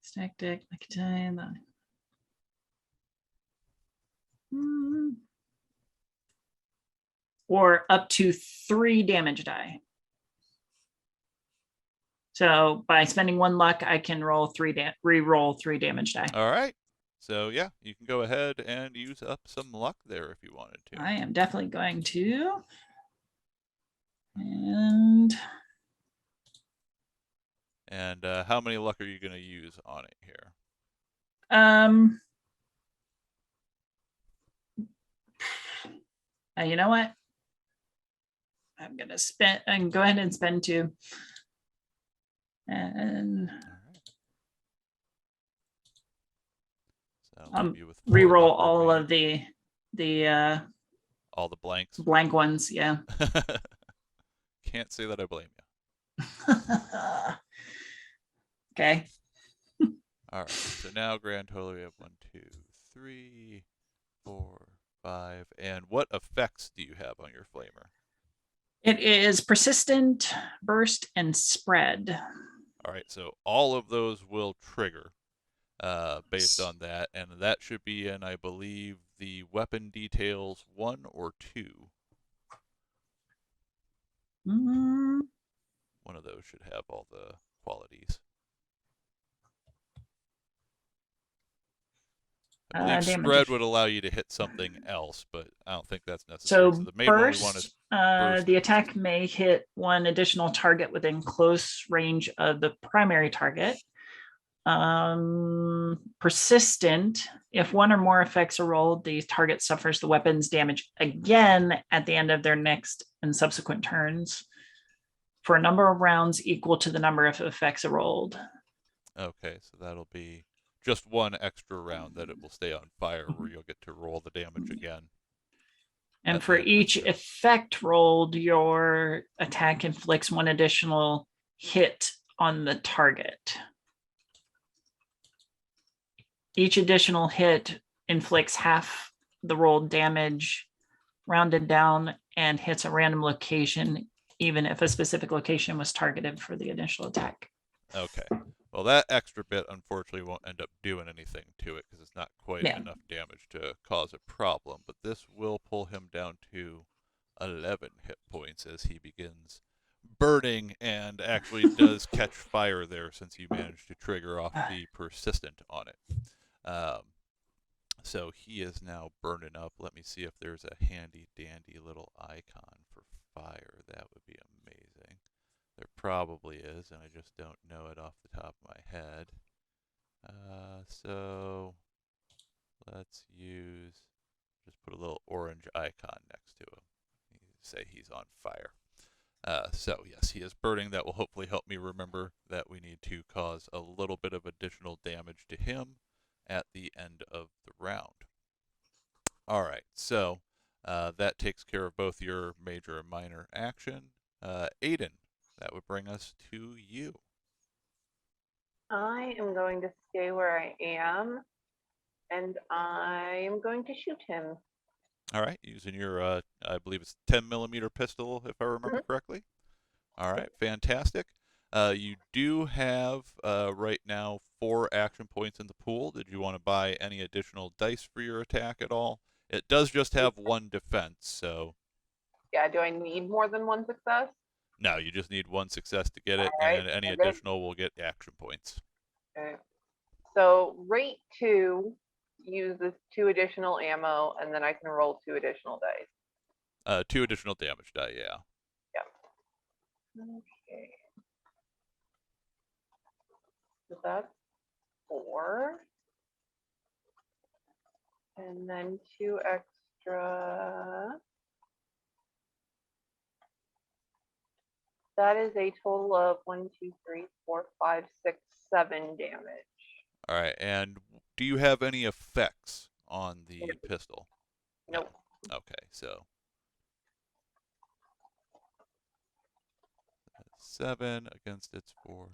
Stack deck, Nicotine. Or up to 3 damage die. So by spending 1 luck, I can roll re-roll 3 damage die. All right. So yeah, you can go ahead and use up some luck there if you wanted to. I am definitely going to. And how many luck are you going to use on it here? You know what? I'm gonna go ahead and spend 2. And so re-roll all of the all the blanks. Blank ones, yeah. Can't say that I blame you. Okay. All right. So now grand total we have 1, 2, 3, 4, 5. And what effects do you have on your flamer? It is persistent, burst, and spread. All right. So all of those will trigger based on that, and that should be in, I believe, the weapon details 1 or 2. One of those should have all the qualities. I believe spread would allow you to hit something else, but I don't think that's necessary. So the main burst, one we want is burst. The attack may hit 1 additional target within close range of the primary target. Persistent, if 1 or more effects are rolled, the target suffers the weapon's damage again at the end of their next and subsequent turns for a number of rounds equal to the number of effects rolled. Okay, so that'll be just 1 extra round that it will stay on fire, where you'll get to roll the damage again. And for each effect rolled, your attack inflicts 1 additional hit on the target. Each additional hit inflicts half the rolled damage, rounded down, and hits a random location, even if a specific location was targeted for the initial attack. Okay. Well, that extra bit, unfortunately, won't end up doing anything to it because it's not quite enough damage to cause a problem. But this will pull him down to 11 hit points as he begins burning and actually does catch fire there, since you managed to trigger off the persistent on it. So he is now burning up. Let me see if there's a handy dandy little icon for fire. That would be amazing. There probably is, and I just don't know it off the top of my head. So let's just put a little orange icon next to him. Say he's on fire. So yes, he is burning. That will hopefully help me remember that we need to cause a little bit of additional damage to him at the end of the round. All right, so that takes care of both your major and minor action. Aiden, that would bring us to you. I am going to stay where I am, and I am going to shoot him. All right, using your, I believe it's 10mm pistol, if I remember correctly. All right, fantastic. You do have right now 4 action points in the pool. Did you want to buy any additional dice for your attack at all? It does just have 1 defense, so. Yeah, do I need more than 1 success? No, you just need 1 success to get it, and any additional will get action points. Okay. So rate 2 uses 2 additional ammo, and then I can roll 2 additional dice. 2 additional damage die, yeah. Yep. Okay. So that's 4. And then 2 extra. That is a total of 1, 2, 3, 4, 5, 6, 7 damage. All right, and do you have any effects on the pistol? Nope. No. Okay, so 7 against its 4.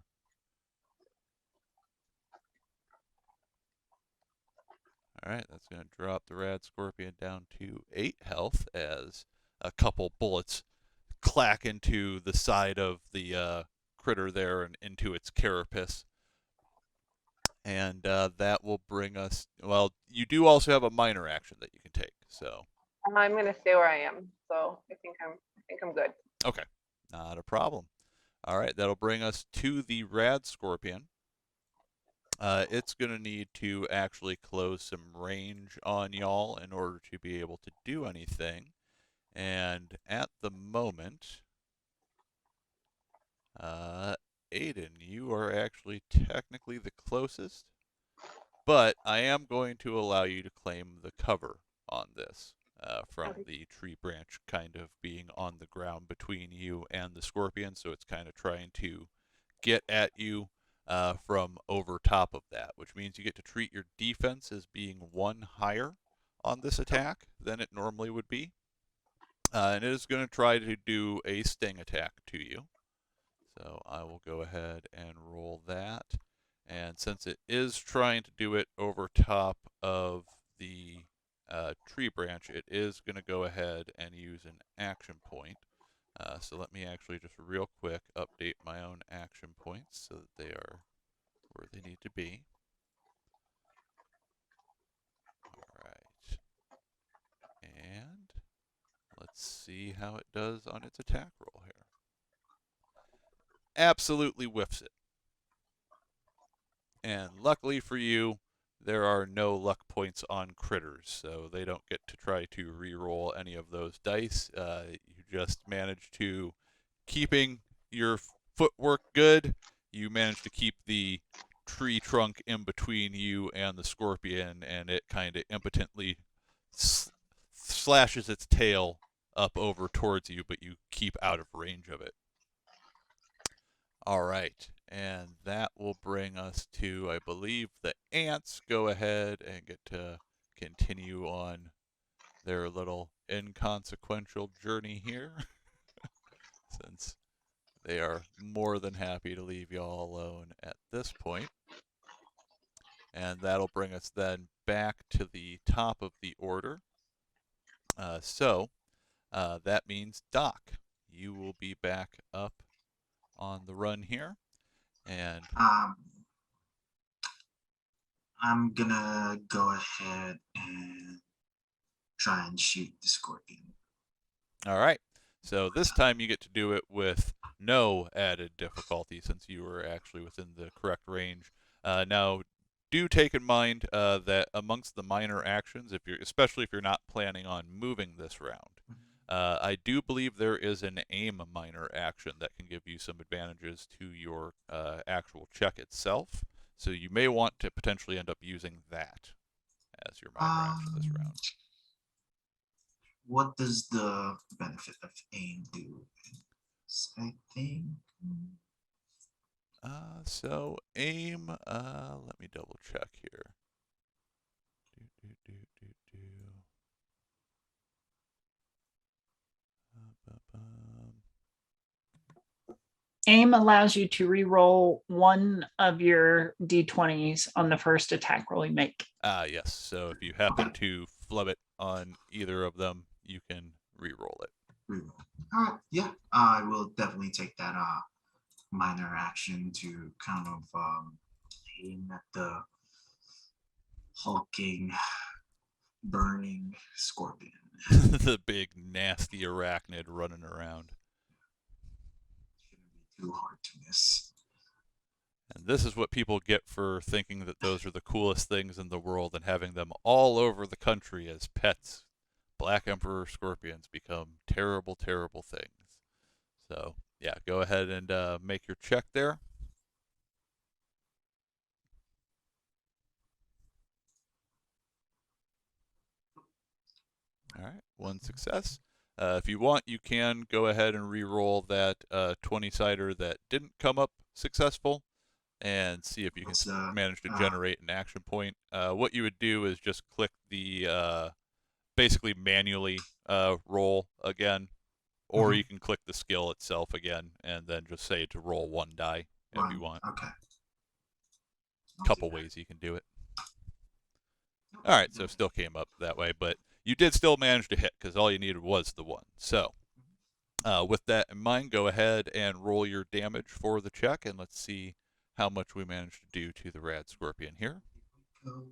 All right, that's going to drop the Rad Scorpion down to 8 health as a couple bullets clack into the side of the critter there and into its carapace. And that will bring us. Well, you do also have a minor action that you can take. So I'm gonna stay where I am. So I think I'm good. okay, not a problem. All right, that'll bring us to the rad scorpion. It's going to need to actually close some range on y'all in order to be able to do anything. And at the moment, Aiden, you are actually technically the closest, but I am going to allow you to claim the cover on this from Okay. the tree branch kind of being on the ground between you and the scorpion, so it's kind of trying to get at you from over top of that, which means you get to treat your defense as being 1 higher on this attack than it normally would be. And it is going to try to do a sting attack to you. So I will go ahead and roll that. And since it is trying to do it over top of the tree branch, it is going to go ahead and use an action point. So let me actually just real quick update my own action points so that they are where they need to be. All right. And let's see how it does on its attack roll here. Absolutely whiffs it. And luckily for you, there are no luck points on critters, so they don't get to try to re-roll any of those dice. You just manage to, keeping your footwork good, you manage to keep the tree trunk in between you and the scorpion, and it kind of impotently slashes its tail up over towards you, but you keep out of range of it. All right, and that will bring us to, I believe, the ants go ahead and get to continue on their little inconsequential journey here, since they are more than happy to leave y'all alone at this point. And that'll bring us then back to the top of the order. So that means Doc, you will be back up on the run here. And I'm gonna go ahead and try and shoot the scorpion. all right. So this time you get to do it with no added difficulty since you were actually within the correct range. Now, do take in mind that amongst the minor actions, especially if you're not planning on moving this round, I do believe there is an aim minor action that can give you some advantages to your actual check itself. So you may want to potentially end up using that as your minor action this round. What does the benefit of aim do? I think. So aim, let me double check here. Aim allows you to re-roll one of your d20s on the first attack roll you make. Yes. So if you happen to flub it on either of them, you can re-roll it. All right, yeah, I will definitely take that minor action to kind of aim at the hulking, burning scorpion. The big, nasty arachnid running around. Shouldn't be too hard to miss. And this is what people get for thinking that those are the coolest things in the world and having them all over the country as pets. Black Emperor scorpions become terrible, terrible things. So, yeah, go ahead and make your check there. All right, 1 success. If you want, you can go ahead and re-roll that 20-sider that didn't come up successful and see if you can manage to generate an action point. What you would do is just click the basically manually roll again, or you can click the skill itself again and then just say to roll 1 die if you want. Okay. Couple ways you can do it. All right, so still came up that way, but you did still manage to hit because all you needed was the 1. So With that in mind, go ahead and roll your damage for the check, and let's see how much we managed to do to the rad scorpion here. Ooh,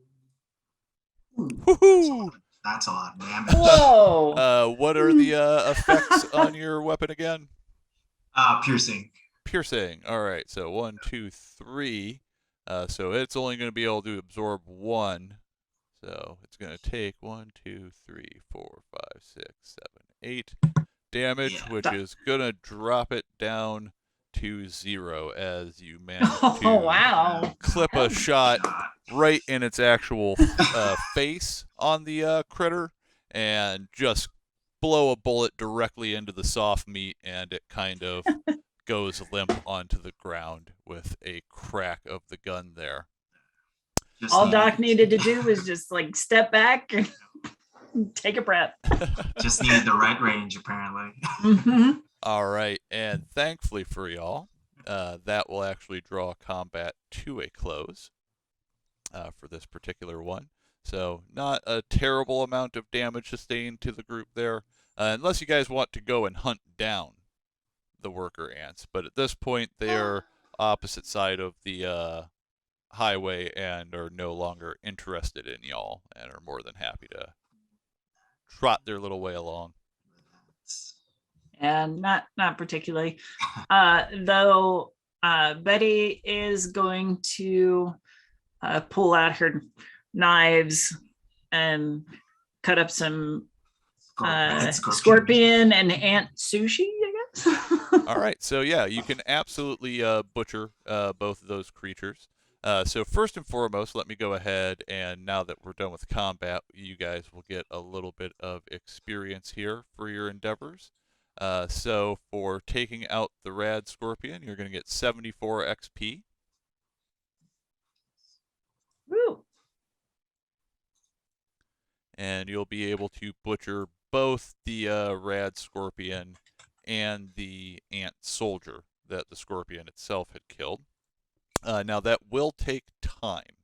Woohoo! that's a lot of damage. Whoa. What are the effects on your weapon again? Piercing. Piercing. All right, so 1, 2, 3. So it's only going to be able to absorb 1. So it's going to take 1, 2, 3, 4, 5, 6, 7, 8 damage, Yeah, which that- is going to drop it down to 0 as you manage Oh, to wow. clip a shot God. right in its actual face on the critter and just blow a bullet directly into the soft meat, and it kind of goes limp onto the ground with a crack of the gun there. Just All Doc needed to do was just like step back and take a breath. Just needed the right range, apparently. Mhm. All right, and thankfully for y'all, that will actually draw combat to a close for this particular one. So not a terrible amount of damage sustained to the group there, unless you guys want to go and hunt down the worker ants. But at this point, they're opposite side of the highway and are no longer interested in y'all and are more than happy to trot their little way along. And not particularly. Though Betty is going to pull out her knives and cut up some scorpion and ant sushi, I guess. All right, so yeah, you can absolutely butcher both of those creatures. So first and foremost, let me go ahead and now that we're done with combat, you guys will get a little bit of experience here for your endeavors. So for taking out the rad scorpion, you're going to get 74 XP. Woo. And you'll be able to butcher both the rad scorpion and the ant soldier that the scorpion itself had killed. Now that will take time.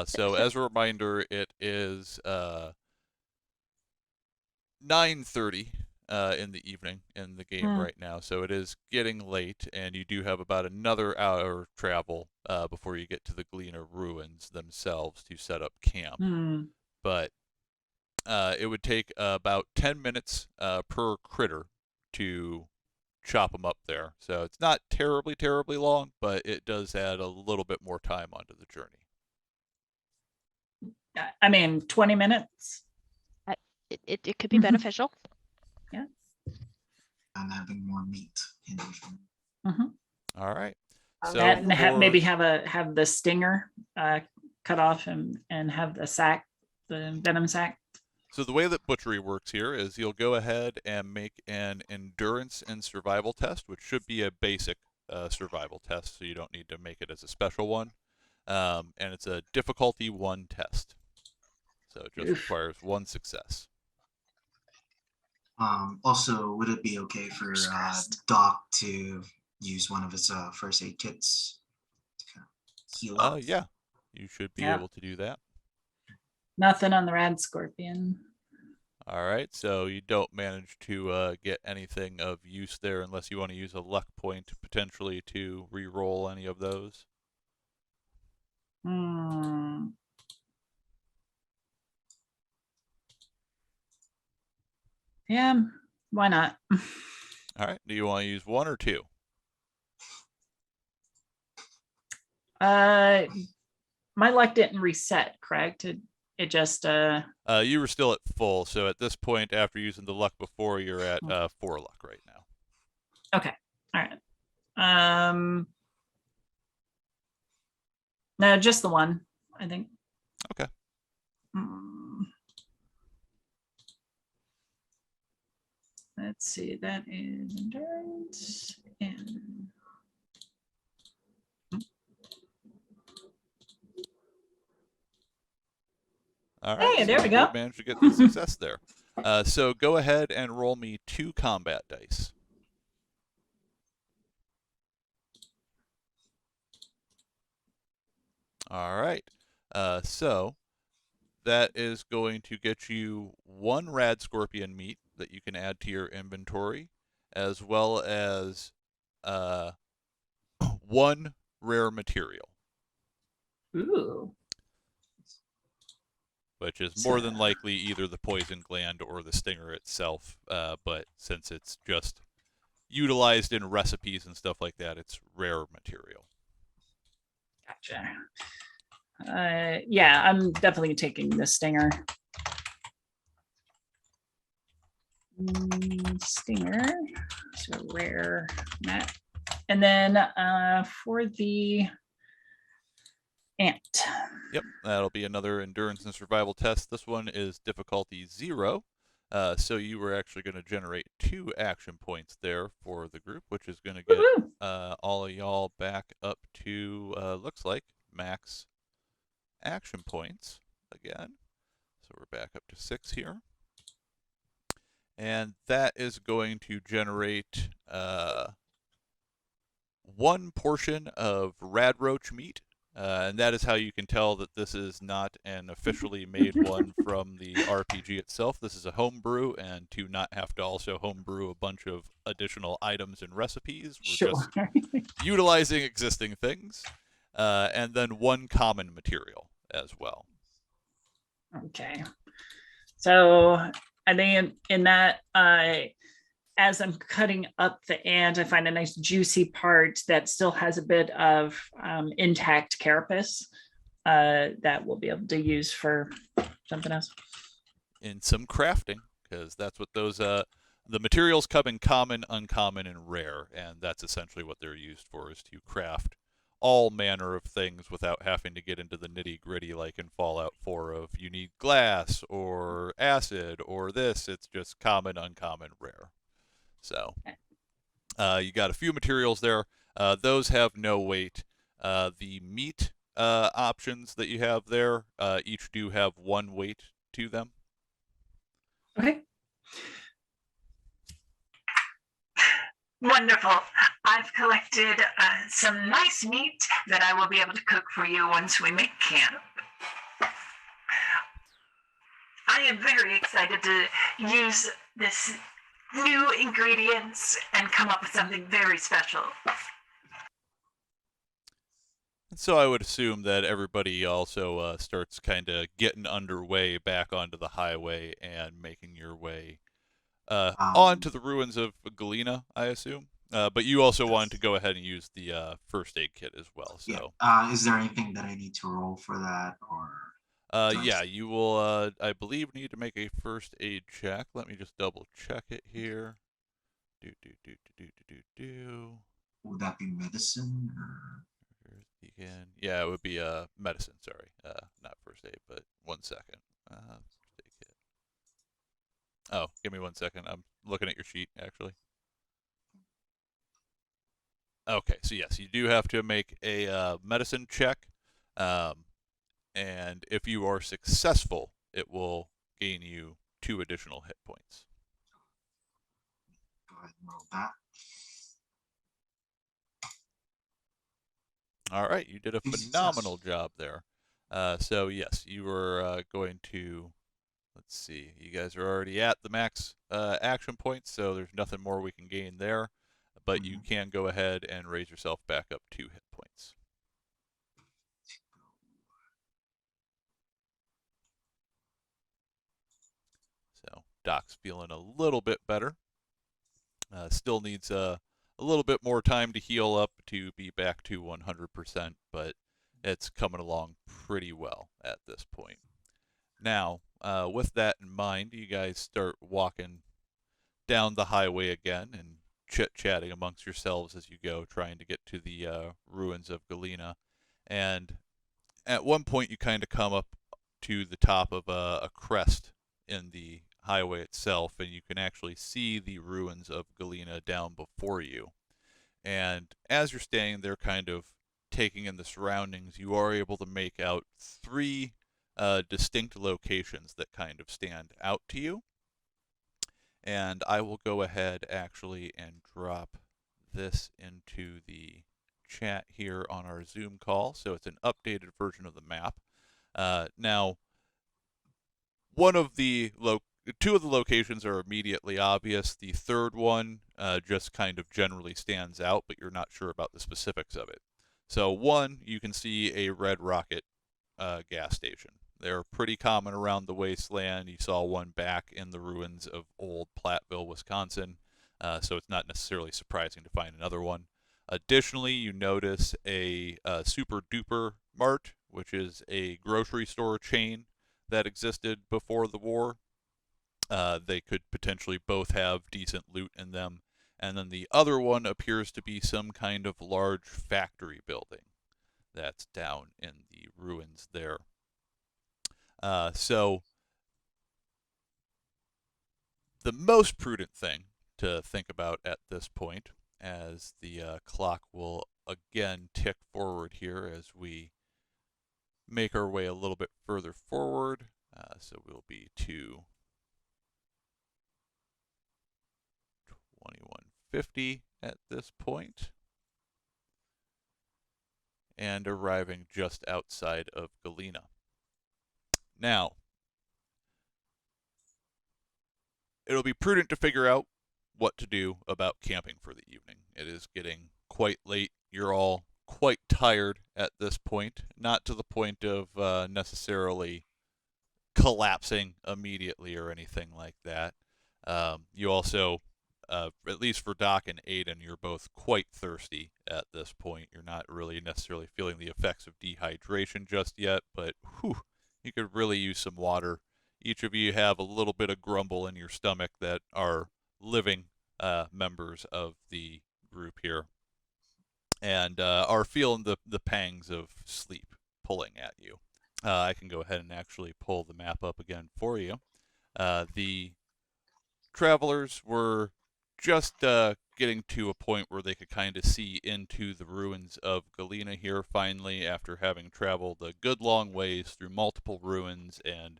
So as a reminder, it is 9:30 in the evening in the game right now, so it is getting late, and you do have about another hour travel before you get to the Galena ruins themselves to set up camp. But it would take about 10 minutes per critter to chop them up there. So it's not terribly, terribly long, but it does add a little bit more time onto the journey. I mean, 20 minutes. It could be beneficial. Yeah. And having more meat in usually. All right. So That and maybe have the stinger cut off and have the sack, the venom sack. So the way that butchery works here is you'll go ahead and make an endurance and survival test, which should be a basic survival test, so you don't need to make it as a special one. And it's a difficulty 1 test. So it just requires 1 success. Also, would it be okay for Doc to use one of his first aid kits to kind of heal up? Yeah, you should be able to do that. Nothing on the rad scorpion. All right, so you don't manage to get anything of use there unless you want to use a luck point potentially to re-roll any of those. Yeah, why not? All right, do you want to use 1 or 2? My luck didn't reset, correct? It just you were still at full, so at this point, after using the luck before, you're at 4 luck right now. Okay. All right. No, just the 1, I think. Okay. Let's see, that is endurance and All right. Hey, there so we go. You managed to get the success there. So go ahead and roll me 2 combat dice. All right. So that is going to get you 1 rad scorpion meat that you can add to your inventory, as well as one rare material, Ooh. which is So- more than likely either the poison gland or the stinger itself. But since it's just utilized in recipes and stuff like that, it's rare material. Gotcha. Yeah, I'm definitely taking the stinger. Stinger, so rare, Matt. And then for the ant. Yep, that'll be another endurance and survival test. This one is difficulty 0. So you were actually going to generate 2 action points there for the group, which is going to get all of y'all back up to, looks like, max action points again. So we're back up to 6 here. And that is going to generate 1 portion of radroach meat. And that is how you can tell that this is not an officially made one from the RPG itself. This is a homebrew, and to not have to also homebrew a bunch of additional items and recipes, we're just utilizing existing things. And then 1 common material as well. Okay. So I think in that, as I'm cutting up the ant, I find a nice juicy part that still has a bit of intact carapace that we'll be able to use for something else. In some crafting, because that's what those the materials come in common, uncommon, and rare, and that's essentially what they're used for, is to craft all manner of things without having to get into the nitty-gritty like in Fallout 4 of you need glass or acid or this. It's just common, uncommon, rare. So you got a few materials there. Those have no weight. The meat options that you have there each do have 1 weight to them. Okay. Wonderful. I've collected some nice meat that I will be able to cook for you once we make camp. I am very excited to use this new ingredients and come up with something very special. And so I would assume that everybody also starts kind of getting underway back onto the highway and making your way onto the ruins of Galena, I assume. But you also wanted to go ahead and use the first aid kit as well. So, is there anything that I need to roll for that, or? yeah, you will, I believe, need to make a first aid check. Let me just double check it here. Would that be medicine? Or? Deacon. Yeah, it would be medicine. Sorry, not first aid, but 1 second. First aid kit. Oh, give me 1 second. I'm looking at your sheet actually. Okay, so yes, you do have to make a medicine check, and if you are successful, it will gain you 2 additional hit points. Go ahead and roll that. All right, you did a phenomenal job there. So yes, you were going to, let's see, you guys are already at the max action points, so there's nothing more we can gain there. But you can go ahead and raise yourself back up 2 hit points. So Doc's feeling a little bit better. Still needs a little bit more time to heal up to be back to 100%, but it's coming along pretty well at this point. Now, with that in mind, you guys start walking down the highway again and chit-chatting amongst yourselves as you go, trying to get to the ruins of Galena. And at one point, you kind of come up to the top of a crest in the highway itself, and you can actually see the ruins of Galena down before you. And as you're standing there kind of taking in the surroundings, you are able to make out 3 distinct locations that kind of stand out to you. And I will go ahead actually and drop this into the chat here on our Zoom call. So it's an updated version of the map. Now, one of the two of the locations are immediately obvious. The third one just kind of generally stands out, but you're not sure about the specifics of it. So one, you can see a Red Rocket gas station. They're pretty common around the Wasteland. You saw one back in the ruins of old Platteville, Wisconsin, so it's not necessarily surprising to find another one. Additionally, you notice a Super Duper Mart, which is a grocery store chain that existed before the war. They could potentially both have decent loot in them. And then the other one appears to be some kind of large factory building that's down in the ruins there. So the most prudent thing to think about at this point, as the clock will again tick forward here as we make our way a little bit further forward. So we'll be to 2150 at this point, and arriving just outside of Galena. Now, it'll be prudent to figure out what to do about camping for the evening. It is getting quite late. You're all quite tired at this point, not to the point of necessarily collapsing immediately or anything like that. You also, at least for Doc and Aiden, you're both quite thirsty at this point. You're not really necessarily feeling the effects of dehydration just yet, but whew, you could really use some water. Each of you have a little bit of grumble in your stomach that are living members of the group here, and are feeling the pangs of sleep pulling at you. I can go ahead and actually pull the map up again for you. The travelers were just getting to a point where they could kind of see into the ruins of Galena here finally, after having traveled a good long ways through multiple ruins and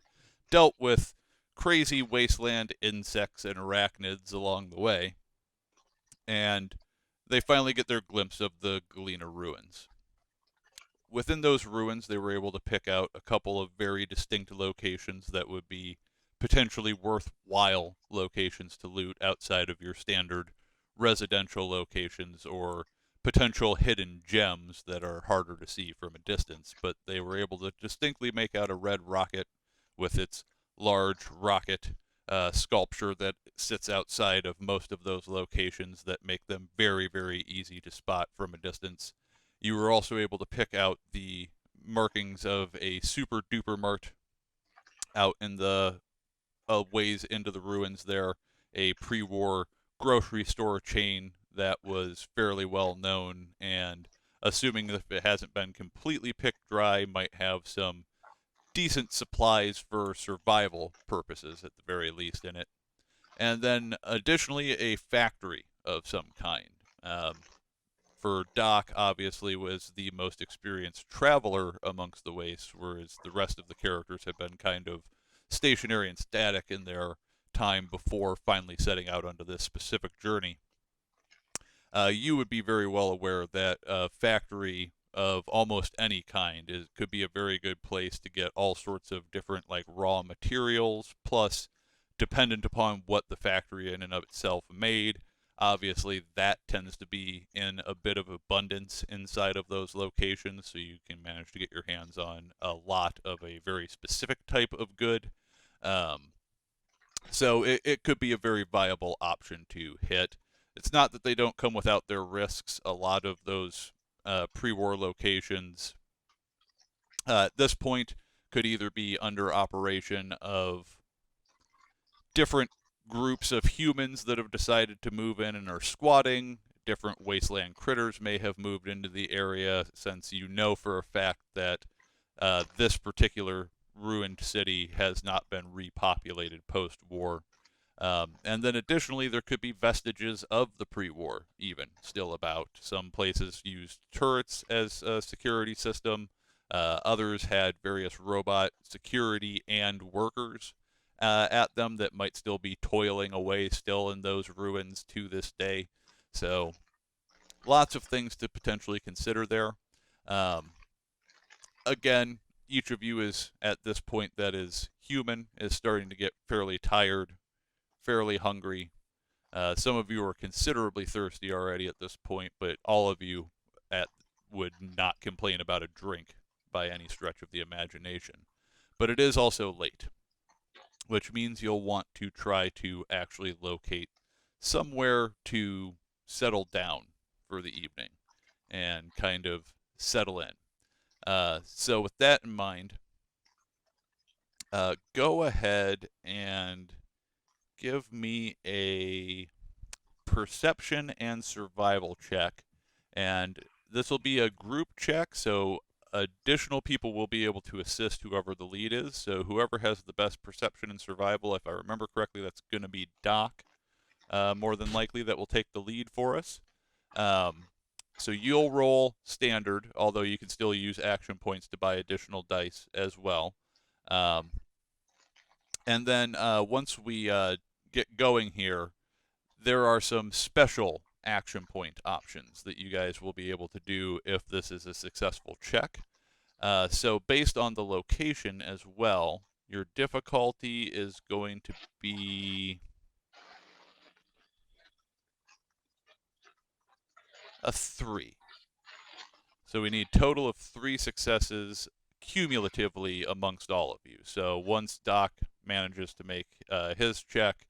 dealt with crazy wasteland insects and arachnids along the way. And they finally get their glimpse of the Galena ruins. Within those ruins, they were able to pick out a couple of very distinct locations that would be potentially worthwhile locations to loot outside of your standard residential locations or potential hidden gems that are harder to see from a distance. But they were able to distinctly make out a red rocket with its large rocket sculpture that sits outside of most of those locations that make them very, very easy to spot from a distance. You were also able to pick out the markings of a Super Duper Mart out in the ways into the ruins there, a pre-war grocery store chain that was fairly well known, and assuming that if it hasn't been completely picked dry, might have some decent supplies for survival purposes at the very least in it. And then additionally, a factory of some kind. For Doc, obviously, was the most experienced traveler amongst the wastes, whereas the rest of the characters have been kind of stationary and static in their time before finally setting out onto this specific journey. You would be very well aware that a factory of almost any kind could be a very good place to get all sorts of different like raw materials, plus dependent upon what the factory in and of itself made. Obviously, that tends to be in a bit of abundance inside of those locations, so you can manage to get your hands on a lot of a very specific type of good. So it could be a very viable option to hit. It's not that they don't come without their risks. A lot of those pre-war locations at this point could either be under operation of different groups of humans that have decided to move in and are squatting. Different wasteland critters may have moved into the area, since you know for a fact that this particular ruined city has not been repopulated post-war. And then additionally, there could be vestiges of the pre-war even still about. Some places used turrets as a security system. Others had various robot security and workers at them that might still be toiling away still in those ruins to this day. So lots of things to potentially consider there. Again, each of you is at this point that is human is starting to get fairly tired, fairly hungry. Some of you are considerably thirsty already at this point, but all of you would not complain about a drink by any stretch of the imagination. But it is also late, which means you'll want to try to actually locate somewhere to settle down for the evening and kind of settle in. So with that in mind, go ahead and give me a perception and survival check. And this will be a group check, so additional people will be able to assist whoever the lead is. So whoever has the best perception and survival, if I remember correctly, that's going to be Doc, more than likely, that will take the lead for us. So you'll roll standard, although you can still use action points to buy additional dice as well. And then once we get going here, there are some special action point options that you guys will be able to do if this is a successful check. So based on the location as well, your difficulty is going to be a 3. So we need total of 3 successes cumulatively amongst all of you. So once Doc manages to make his check,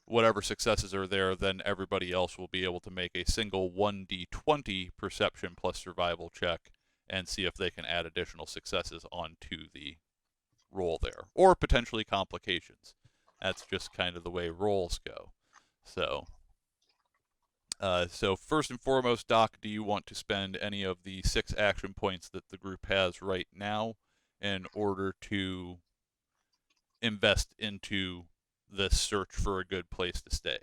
whatever successes are there, then everybody else will be able to make a single 1d20 perception plus survival check and see if they can add additional successes onto the roll there, or potentially complications. That's just kind of the way rolls go. So first and foremost, Doc, do you want to spend any of the 6 action points that the group has right now in order to invest into this search for a good place to stay?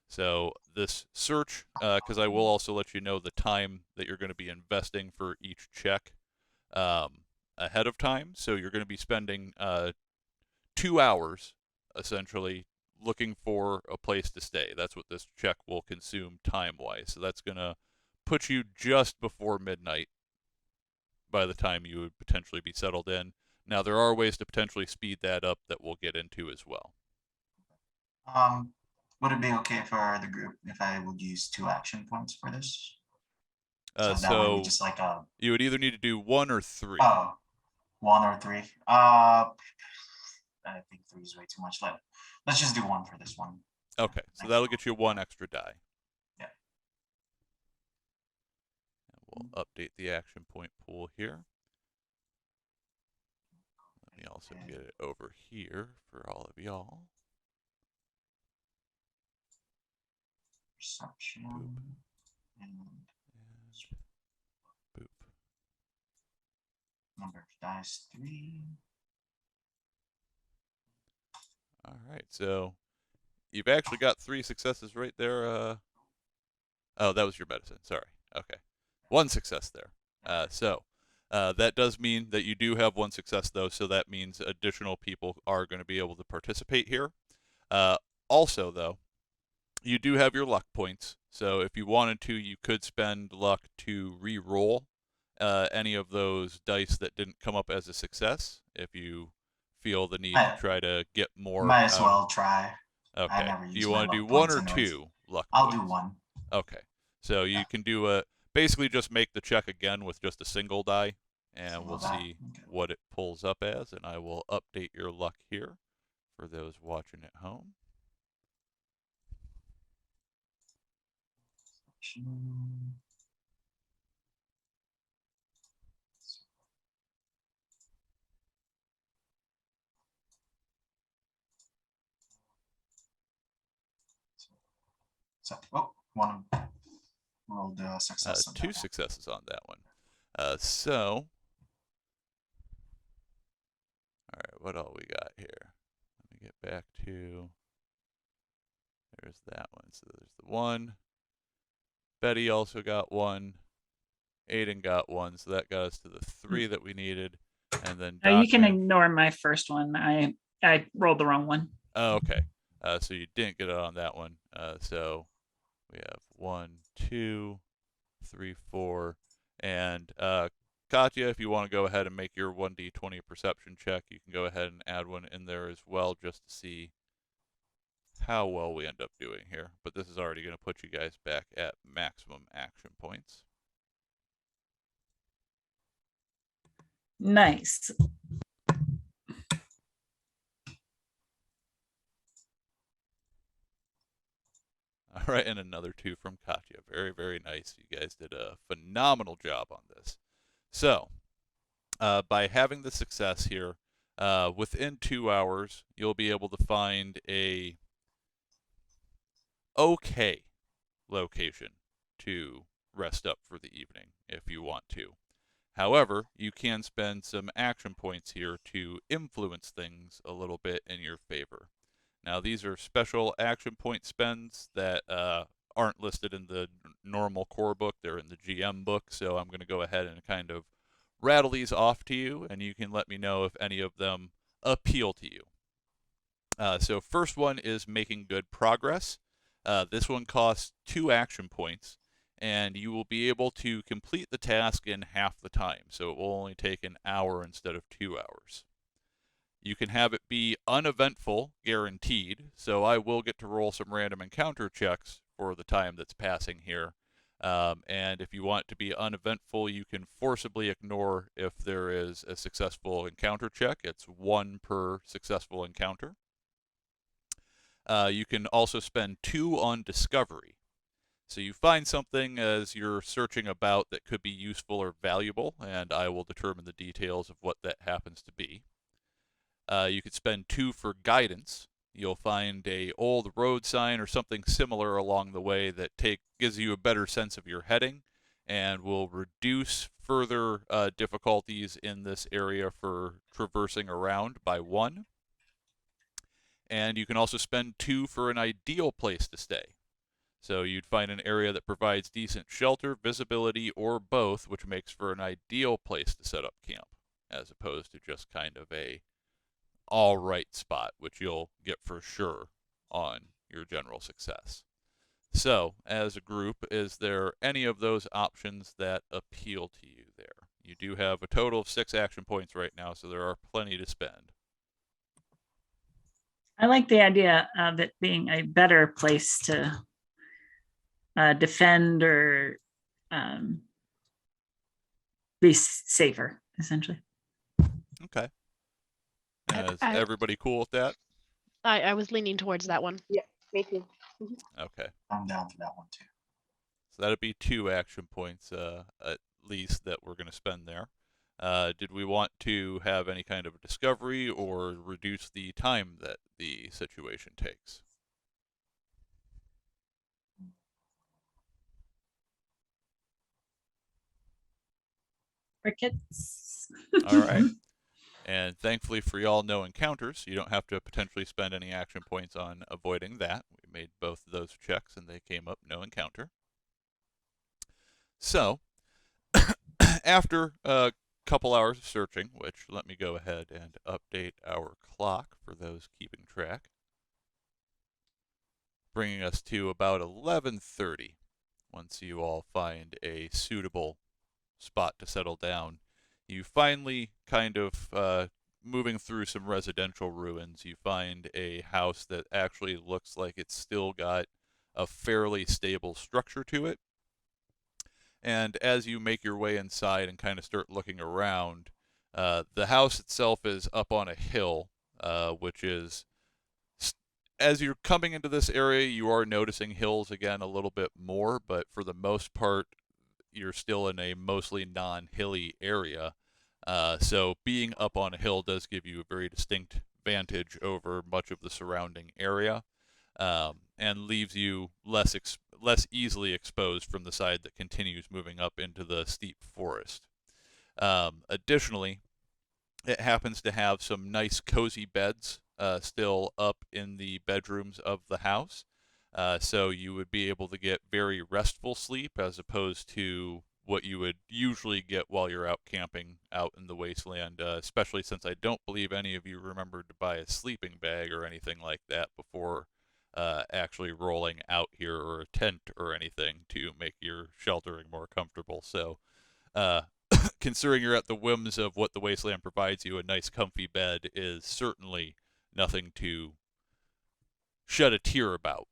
So this search, because I will also let you know the time that you're going to be investing for each check ahead of time. So you're going to be spending 2 hours, essentially, looking for a place to stay. That's what this check will consume time-wise. So that's going to put you just before midnight by the time you would potentially be settled in. Now, there are ways to potentially speed that up that we'll get into as well. Would it be okay for the group if I would use 2 action points for this? So that way we just you would either need to do 1 or 3. Oh, 1 or 3. I think 3 is way too much. Let's just do 1 for this one. Okay, so that'll get you 1 extra die. Yeah. And we'll update the action point pool here. Let me also get it over here for all of y'all. Perception. And boop. Number of dice 3. All right, so you've actually got 3 successes right there. Oh, that was your medicine. Sorry. Okay, 1 success there. So that does mean that you do have 1 success, though. So that means additional people are going to be able to participate here. Also, though, you do have your luck points. So if you wanted to, you could spend luck to re-roll any of those dice that didn't come up as a success. If you feel the need to try to get more. Might as well try. Okay. Do you want to do 1 or 2 luck I'll points? do 1. Okay. So you can do basically just make the check again with just a single die, and we'll see what it pulls up as, and I will update your luck here for those watching at home. So, one rolled a success. 2 successes on that one. So, all right, what all we got here? Let me get back to. There's that one. So there's the 1. Betty also got 1. Aiden got 1, so that got us to the 3 that we needed. And then You can ignore my first one. I rolled the wrong one. Oh, okay. So you didn't get it on that one. So we have 1, 2, 3, 4, and Katya, if you want to go ahead and make your 1d20 perception check, you can go ahead and add one in there as well just to see how well we end up doing here. But this is already going to put you guys back at maximum action points. Nice. All right, and another 2 from Katya. Very, very nice. You guys did a phenomenal job on this. So, by having the success here, within 2 hours, you'll be able to find a okay location to rest up for the evening if you want to. However, you can spend some action points here to influence things a little bit in your favor. Now, these are special action point spends that aren't listed in the normal core book. They're in the GM book, so I'm going to go ahead and kind of rattle these off to you, and you can let me know if any of them appeal to you. So first one is making good progress. This one costs 2 action points, and you will be able to complete the task in half the time, so it will only take an hour instead of 2 hours. You can have it be uneventful, guaranteed, so I will get to roll some random encounter checks for the time that's passing here. And if you want it to be uneventful, you can forcibly ignore if there is a successful encounter check. It's 1 per successful encounter. You can also spend 2 on discovery. So you find something as you're searching about that could be useful or valuable, and I will determine the details of what that happens to be. You could spend 2 for guidance. You'll find a old road sign or something similar along the way that gives you a better sense of your heading and will reduce further difficulties in this area for traversing around by 1. And you can also spend 2 for an ideal place to stay. So you'd find an area that provides decent shelter, visibility, or both, which makes for an ideal place to set up camp, as opposed to just kind of a all right spot, which you'll get for sure on your general success. So, as a group, is there any of those options that appeal to you there? You do have a total of 6 action points right now, so there are plenty to spend. I like the idea of it being a better place to defend or be safer, essentially. Okay. Is I- everybody cool with that? I was leaning towards that one. Me too. Okay. I'm down for that one too. So that'd be 2 action points at least that we're going to spend there. Did we want to have any kind of discovery or reduce the time that the situation takes? Crickets. All right. And thankfully for y'all, no encounters. You don't have to potentially spend any action points on avoiding that. We made both of those checks and they came up no encounter. So, after a couple hours of searching, which let me go ahead and update our clock for those keeping track, bringing us to about 11:30 once you all find a suitable spot to settle down. You finally kind of moving through some residential ruins, you find a house that actually looks like it's still got a fairly stable structure to it. And as you make your way inside and kind of start looking around, the house itself is up on a hill, which is, as you're coming into this area, you are noticing hills again a little bit more, but for the most part, you're still in a mostly non-hilly area. So being up on a hill does give you a very distinct vantage over much of the surrounding area, and leaves you less easily exposed from the side that continues moving up into the steep forest. Additionally, it happens to have some nice cozy beds still up in the bedrooms of the house. So you would be able to get very restful sleep as opposed to what you would usually get while you're out camping out in the wasteland, especially since I don't believe any of you remembered to buy a sleeping bag or anything like that before actually rolling out here, or a tent or anything to make your sheltering more comfortable. So considering you're at the whims of what the Wasteland provides you, a nice comfy bed is certainly nothing to shed a tear about.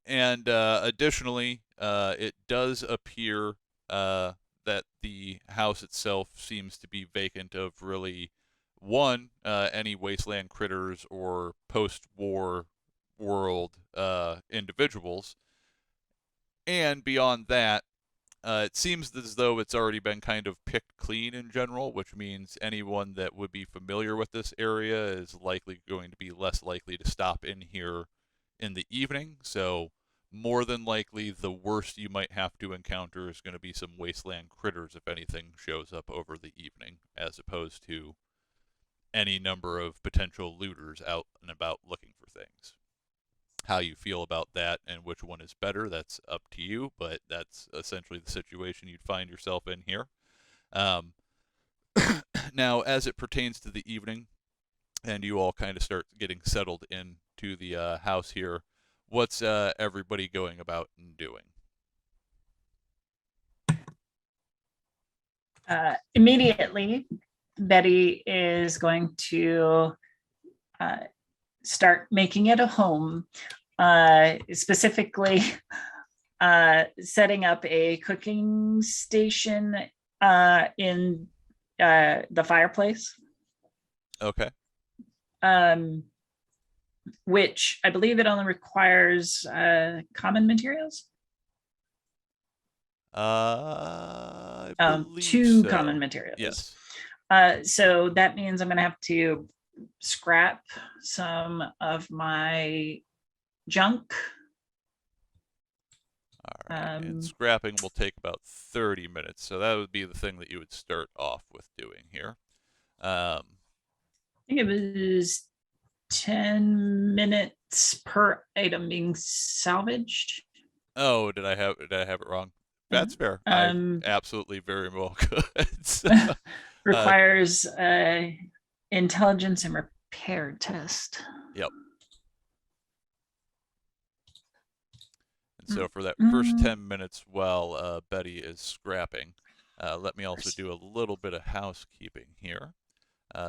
And additionally, it does appear that the house itself seems to be vacant of really any wasteland critters or post-war world individuals. And beyond that, it seems as though it's already been kind of picked clean in general, which means anyone that would be familiar with this area is likely going to be less likely to stop in here in the evening. So more than likely, the worst you might have to encounter is going to be some wasteland critters if anything shows up over the evening, as opposed to any number of potential looters out and about looking for things. How you feel about that and which one is better, that's up to you, but that's essentially the situation you'd find yourself in here. Now, as it pertains to the evening, and you all kind of start getting settled into the house here, what's everybody going about and doing? Immediately, Betty is going to start making it a home, specifically setting up a cooking station in the fireplace. Okay. Which I believe it only requires common materials. I believe two so. common materials. Yes. So that means I'm going to have to scrap some of my junk. All right. And scrapping will take about 30 minutes. So that would be the thing that you would start off with doing here. I think it was 10 minutes per item being salvaged. Oh, did I have it wrong? That's fair. I absolutely very well could. So, requires intelligence and repair test. Yep. And so for that first 10 minutes while Betty is scrapping, let me also do a little bit of housekeeping here.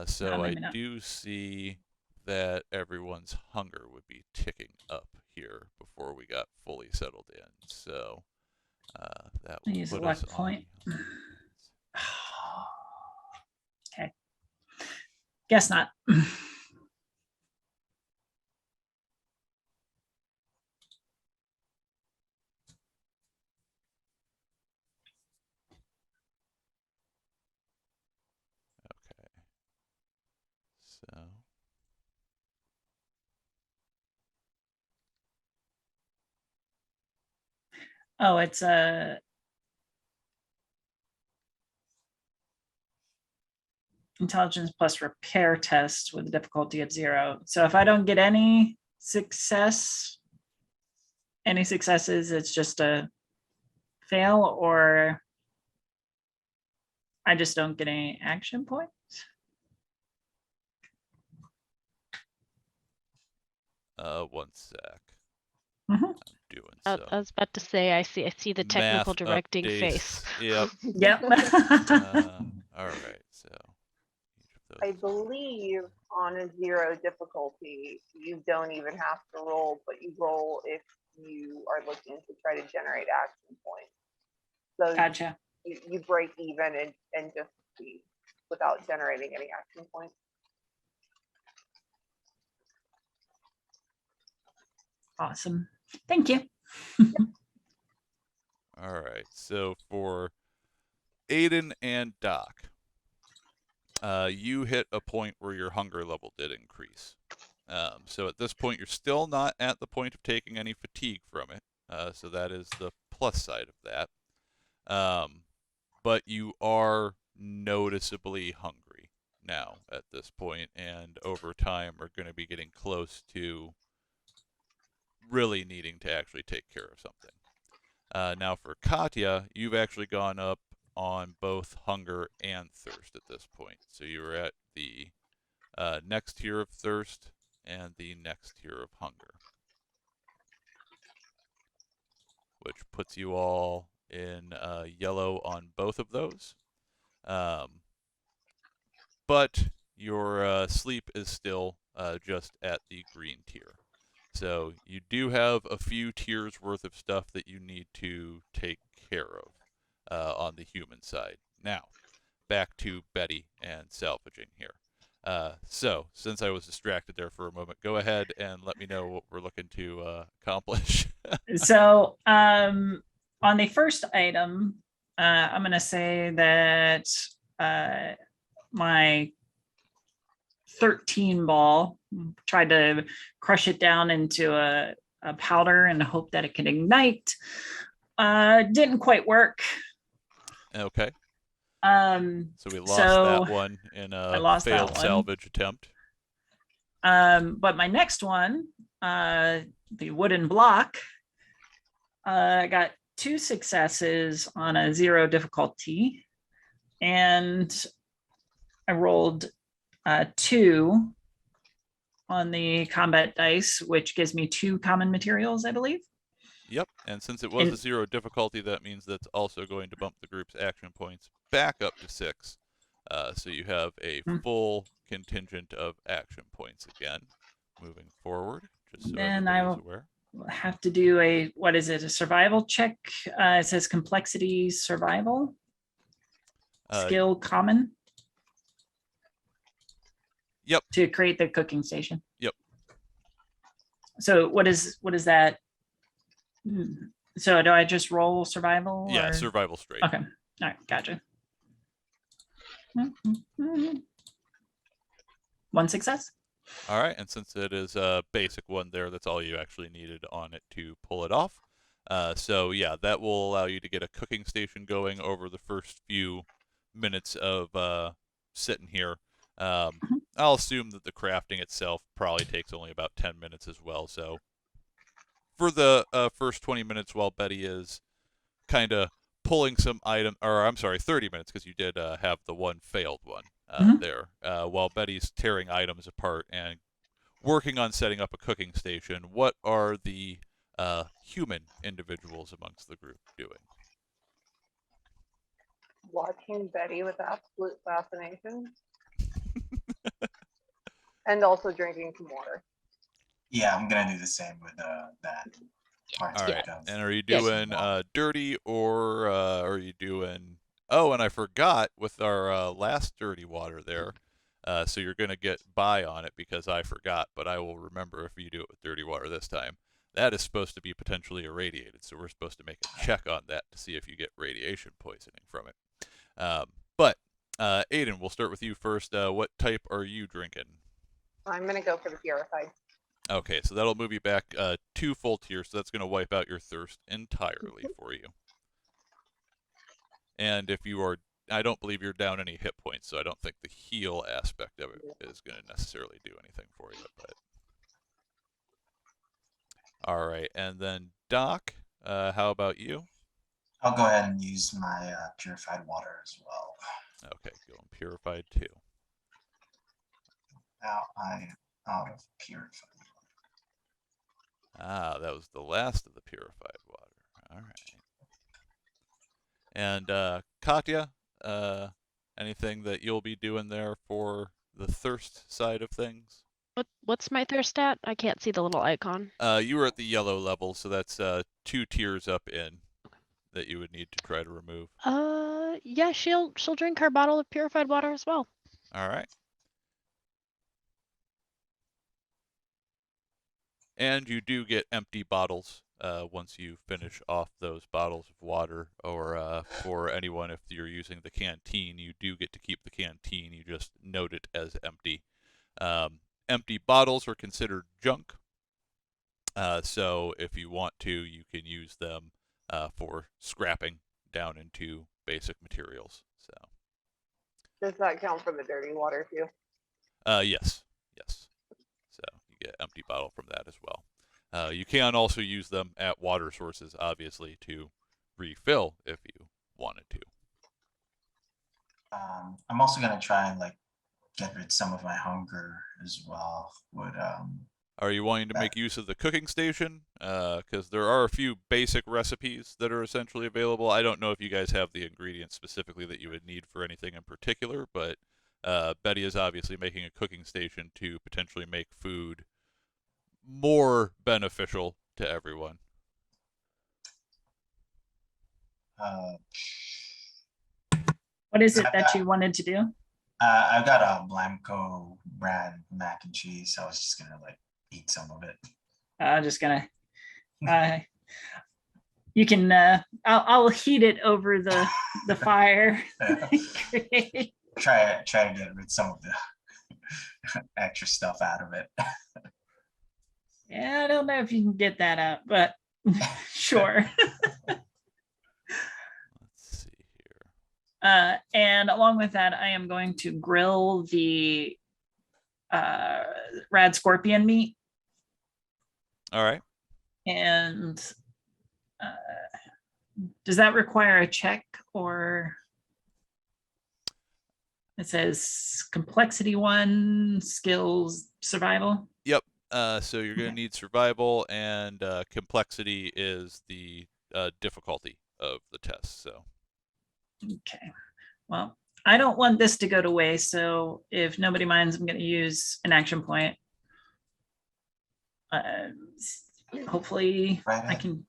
So I do see that everyone's hunger would be ticking up here before we got fully settled in. So that will use a put luck us point. on. Okay. Guess not. Okay. So. Oh, it's a intelligence plus repair test with a difficulty of 0. So if I don't get any successes, it's just a fail, or I just don't get any action points. One sec. Mm-hmm. I'm doing so. I was about to say, I see the technical Math directing updates. face. Yep. Yep. All right. So. I believe on a 0 difficulty, you don't even have to roll, but you roll if you are looking to try to generate action points. So Gotcha. you break even and just see without generating any action points. Awesome. Thank you. All right. So for Aiden and Doc, you hit a point where your hunger level did increase. So at this point, you're still not at the point of taking any fatigue from it. So that is the plus side of that. But you are noticeably hungry now at this point, and over time are going to be getting close to really needing to actually take care of something. Now for Katya, you've actually gone up on both hunger and thirst at this point. So you were at the next tier of thirst and the next tier of hunger, which puts you all in yellow on both of those. But your sleep is still just at the green tier. So you do have a few tiers worth of stuff that you need to take care of on the human side. Now, back to Betty and salvaging here. So, since I was distracted there for a moment, go ahead and let me know what we're looking to accomplish. So on the first item, I'm going to say that my 13 ball, tried to crush it down into a powder and hope that it could ignite. Didn't quite work. Okay. So we lost that one in a failed salvage attempt. But my next one, the wooden block, I got 2 successes on a 0 difficulty, and I rolled 2 on the combat dice, which gives me 2 common materials, I believe. Yep, and since it was a 0 difficulty, that means that's also going to bump the group's action points back up to 6. So you have a full contingent of action points again, moving forward, just so everybody's aware. Have to do a, what is it, a survival check? It says complexity survival. Skill common. Yep. To create the cooking station. Yep. So what is that? So do I just roll survival? Yeah, or? Survival straight. Okay. All right, gotcha. 1 success. All right, and since it is a basic one there, that's all you actually needed on it to pull it off. So yeah, that will allow you to get a cooking station going over the first few minutes of sitting here. I'll assume that the crafting itself probably takes only about 10 minutes as well. So for the first 20 minutes while Betty is kind of pulling some item, or I'm sorry, 30 minutes, because you did have the one failed one there. While Betty's tearing items apart and working on setting up a cooking station, what are the human individuals amongst the group doing? Watching Betty with absolute fascination. And also drinking some water. Yeah, I'm gonna do the same with that. All right. And are you doing dirty, or are you doing? Oh, and I forgot with our last dirty water there. So you're gonna get by on it because I forgot, but I will remember if you do it with dirty water this time. That is supposed to be potentially irradiated, so we're supposed to make a check on that to see if you get radiation poisoning from it. But Aiden, we'll start with you first. What type are you drinking? I'm gonna go for the purified. Okay, so that'll move you back 2 full tiers, so that's going to wipe out your thirst entirely for you. And if you are, I don't believe you're down any hit points, so I don't think the heal aspect of it is going to necessarily do anything for you. But all right, and then Doc, how about you? I'll go ahead and use my purified water as well. Okay, going purified too. Now I am out of purified. Ah, that was the last of the purified water. All right. And Katya, anything that you'll be doing there for the thirst side of things? What's my thirst stat? I can't see the little icon. You were at the yellow level, so that's 2 tiers up in that you would need to try to remove. Yeah, she'll drink her bottle of purified water as well. All right. And you do get empty bottles once you finish off those bottles of water, or for anyone, if you're using the canteen, you do get to keep the canteen. You just note it as empty. Empty bottles are considered junk. So if you want to, you can use them for scrapping down into basic materials. So. Does that count for the dirty water too? Yes. So you get empty bottle from that as well. You can also use them at water sources, obviously, to refill if you wanted to. I'm also gonna try and get rid of some of my hunger as well. Would Are you wanting to make use of the cooking station? Because there are a few basic recipes that are essentially available. I don't know if you guys have the ingredients specifically that you would need for anything in particular, but Betty is obviously making a cooking station to potentially make food more beneficial to everyone. Uh, What is it that you wanted to do? I've got a Blanco brand mac and cheese. So I was just gonna like eat some of it. I'm just gonna. You can. I'll heat it over the fire. Try to get rid of some of the extra stuff out of it. Yeah, I don't know if you can get that out, but sure. Let's see here. And along with that, I am going to grill the rad scorpion meat. All right. And does that require a check, or it says complexity 1, skills, survival? Yep. So you're going to need survival, and complexity is the difficulty of the test. So. Okay. Well, I don't want this to go to waste, so if nobody minds, I'm going to use an action point. Hopefully Right I on. can.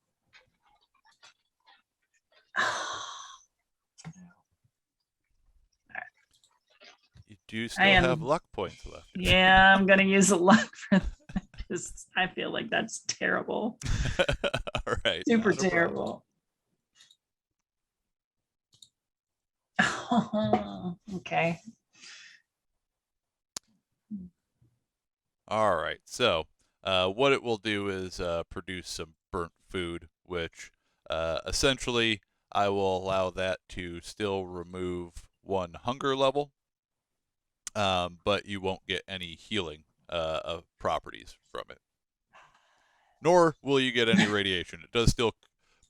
You do still have am- luck points left. Yeah, I'm going to use a luck for that because I feel like that's terrible. All right. Super not a problem. terrible. Okay. All right. So, what it will do is produce some burnt food, which essentially I will allow that to still remove 1 hunger level, but you won't get any healing of properties from it. Nor will you get any radiation. It does still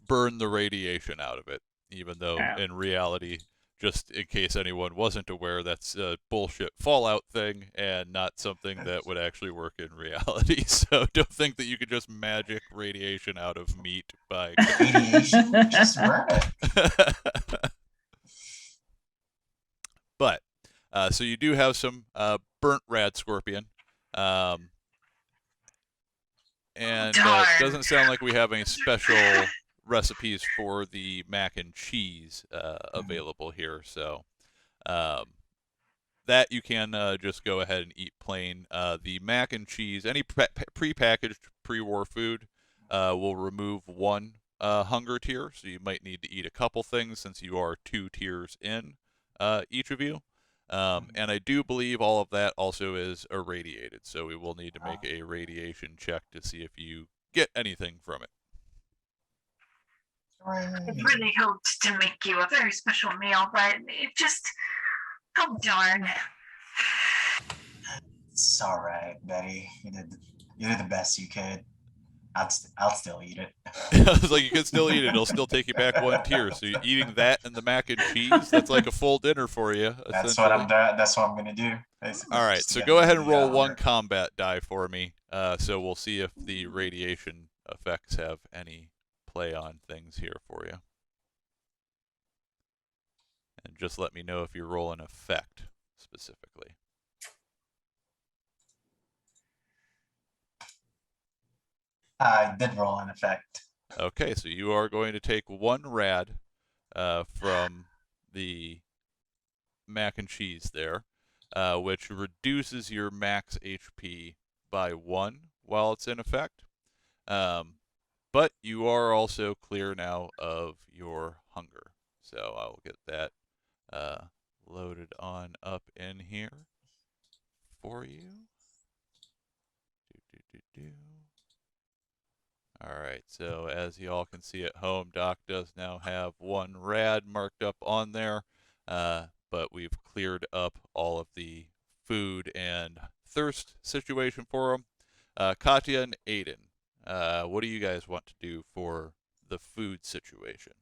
burn the radiation out of it, even though in reality, just in case anyone wasn't aware, that's a bullshit Fallout thing and not something that would actually work in reality. So don't think that you could just magic radiation out of meat by Radiation, just burn it. But so you do have some burnt rad scorpion, and it doesn't sound like we have any special recipes for the mac and cheese available here. So that you can just go ahead and eat plain. The mac and cheese, any pre-packaged pre-war food, will remove 1 hunger tier. So you might need to eat a couple things since you are 2 tiers in, each of you. And I do believe all of that also is irradiated. So we will need to make a radiation check to see if you get anything from it. I really hoped to make you a very special meal, but it just, oh darn. It's all right, Betty. You did the best you could. I'll still eat it. I was like, you can still eat it. It'll still take you back 1 tier. So you're eating that and the mac and cheese, that's like a full dinner for you. That's what I'm gonna do. Basically. All right, Just so get go ahead and the, roll 1 hunger. combat die for me. So we'll see if the radiation effects have any play on things here for you. And just let me know if you roll an effect specifically. I did roll an effect. Okay, so you are going to take 1 rad from the mac and cheese there, which reduces your max HP by 1 while it's in effect. But you are also clear now of your hunger. So I will get that loaded on up in here for you. All right, so as you all can see at home, Doc does now have 1 rad marked up on there, but we've cleared up all of the food and thirst situation for him. Katya and Aiden, what do you guys want to do for the food situation?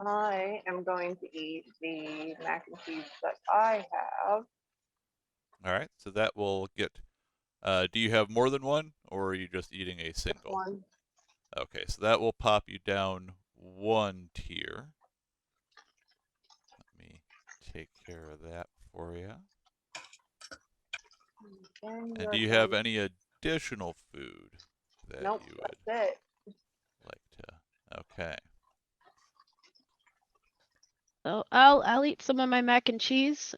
I am going to eat the mac and cheese that I have. All right, so that will get Do you have more than one, or are you just eating a single? One. Okay, so that will pop you down 1 tier. Let me take care of that for you. And do you have any additional food that Nope, you would that's it. like to? Okay. So I'll eat some of my mac and cheese.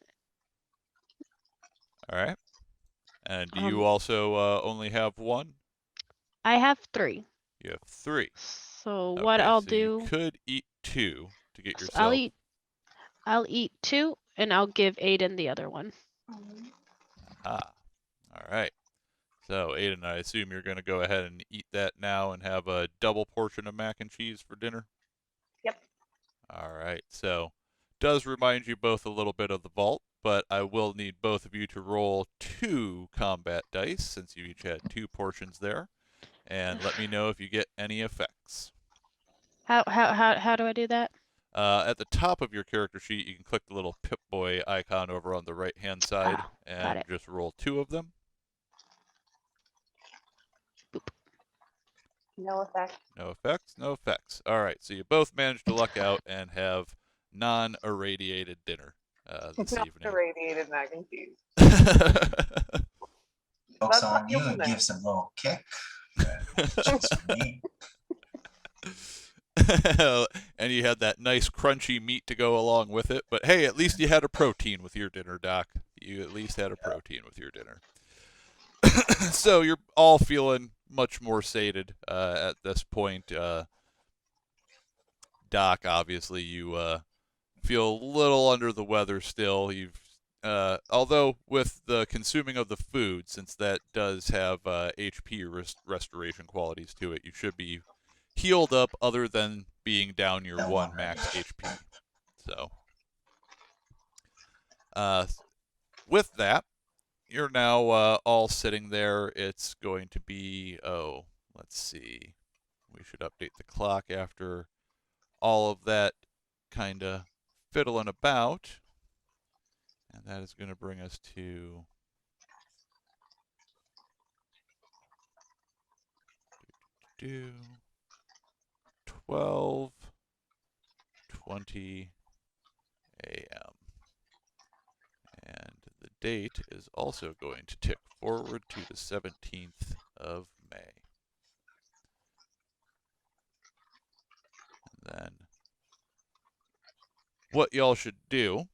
All right. And do you also only have one? I have 3. You have 3. So what Okay, I'll so do, you could eat 2 to get so yourself. I'll eat 2 and I'll give Aiden the other one. Aha. All right. So, Aiden, I assume you're going to go ahead and eat that now and have a double portion of mac and cheese for dinner? Yep. All right. So, does remind you both a little bit of the vault, but I will need both of you to roll 2 combat dice since you each had 2 portions there, and let me know if you get any effects. How do I do that? At the top of your character sheet, you can click the little Pip-Boy icon over on the right-hand side and it. just roll 2 of them. No effect. No effects, no effects. All right, so you both managed to luck out and have non-irradiated dinner this Not evening. irradiated mac and cheese. Jokes That's on not you, human it then. gives a little kick. Just for me. And you had that nice crunchy meat to go along with it. But hey, at least you had a protein with your dinner, Doc. You at least had a protein with your dinner. So you're all feeling much more sated at this point. Doc, obviously, you feel a little under the weather still. Although with the consuming of the food, since that does have HP restoration qualities to it, you should be healed up other than being down your That 1 one max right HP. So, with that, you're now all sitting there. It's going to be, let's see. We should update the clock after all of that kind of fiddling about. And that is going to bring us to 12:20 a.m. And the date is also going to tick forward to the 17th of May. And then what y'all should do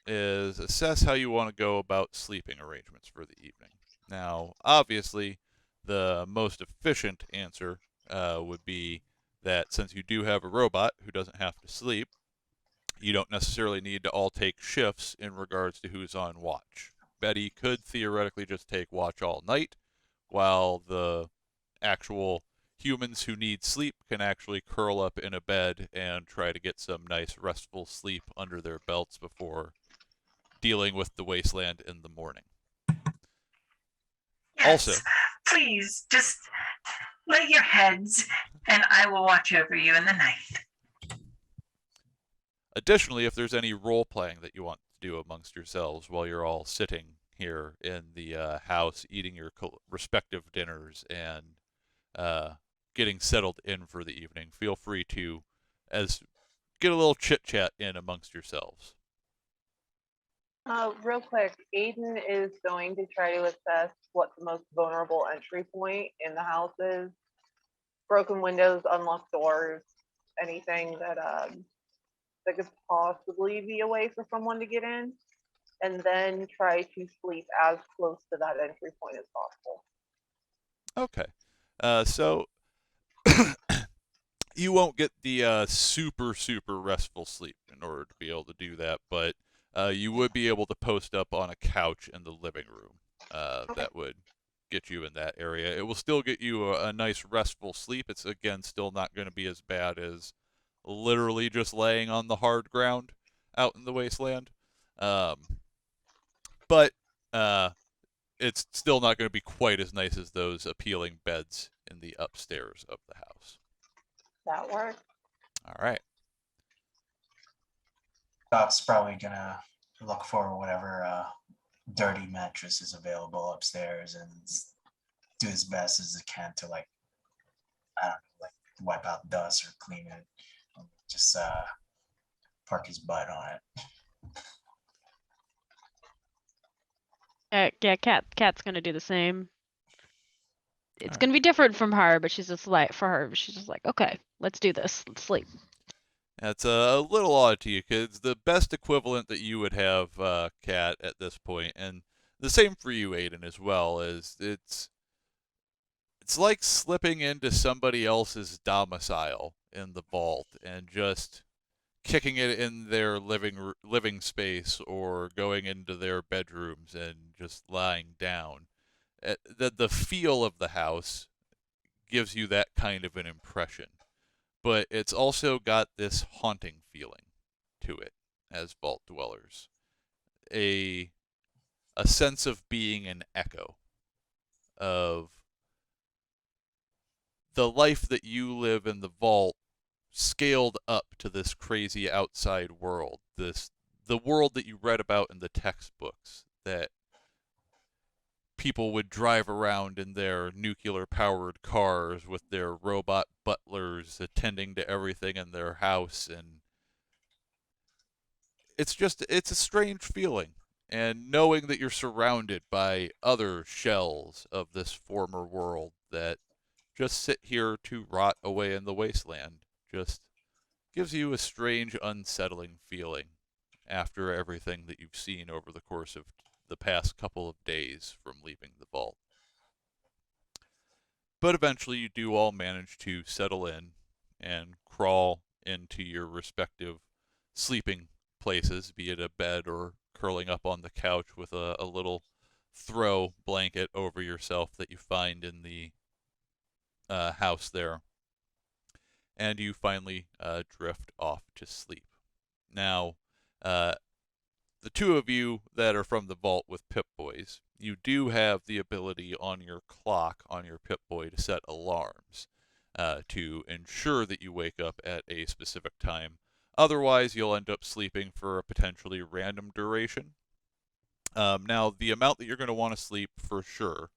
is assess how you want to go about sleeping arrangements for the evening. Now, obviously, the most efficient answer would be that since you do have a robot who doesn't have to sleep, you don't necessarily need to all take shifts in regards to who's on watch. Betty could theoretically just take watch all night, while the actual humans who need sleep can actually curl up in a bed and try to get some nice restful sleep under their belts before dealing with the wasteland in the morning. Yes, Also, please just lay your heads and I will watch over you in the night. additionally, if there's any role playing that you want to do amongst yourselves while you're all sitting here in the house eating your respective dinners and getting settled in for the evening, feel free to get a little chit chat in amongst yourselves. Real quick, Aiden is going to try to assess what the most vulnerable entry point in the house is. Broken windows, unlocked doors, anything that could possibly be a way for someone to get in, and then try to sleep as close to that entry point as possible. Okay. So you won't get the super restful sleep in order to be able to do that, but you would be able to post up on a couch in the living room. That would get you in that area. It will still get you a nice restful sleep. It's again still not going to be as bad as literally just laying on the hard ground out in the wasteland. But it's still not going to be quite as nice as those appealing beds in the upstairs of the house. That works. All right. Doc's probably gonna look for whatever dirty mattresses available upstairs and do his best as he can to like, I don't know, like wipe out dust or clean it. Just park his butt on it. Yeah, Cat's gonna do the same. It's Alright. gonna be different from her, but she's just like she's just like, okay, let's do this. Let's sleep. That's a little odd to you kids. The best equivalent that you would have, Kat, at this point, and the same for you, Aiden, as well, is it's like slipping into somebody else's domicile in the vault and just kicking it in their living space or going into their bedrooms and just lying down. The feel of the house gives you that kind of an impression, but it's also got this haunting feeling to it as vault dwellers. A sense of being an echo of the life that you live in the vault scaled up to this crazy outside world, the world that you read about in the textbooks, that people would drive around in their nuclear powered cars with their robot butlers attending to everything in their house. And it's a strange feeling, and knowing that you're surrounded by other shells of this former world that just sit here to rot away in the wasteland just gives you a strange, unsettling feeling after everything that you've seen over the course of the past couple of days from leaving the vault. But eventually you do all manage to settle in and crawl into your respective sleeping places, be it a bed or curling up on the couch with a little throw blanket over yourself that you find in the house there. And you finally drift off to sleep. Now, the two of you that are from the vault with Pip-Boys, you do have the ability on your clock, on your Pip-Boy, to set alarms to ensure that you wake up at a specific time. Otherwise, you'll end up sleeping for a potentially random duration. Now, the amount that you're going to want to sleep for sure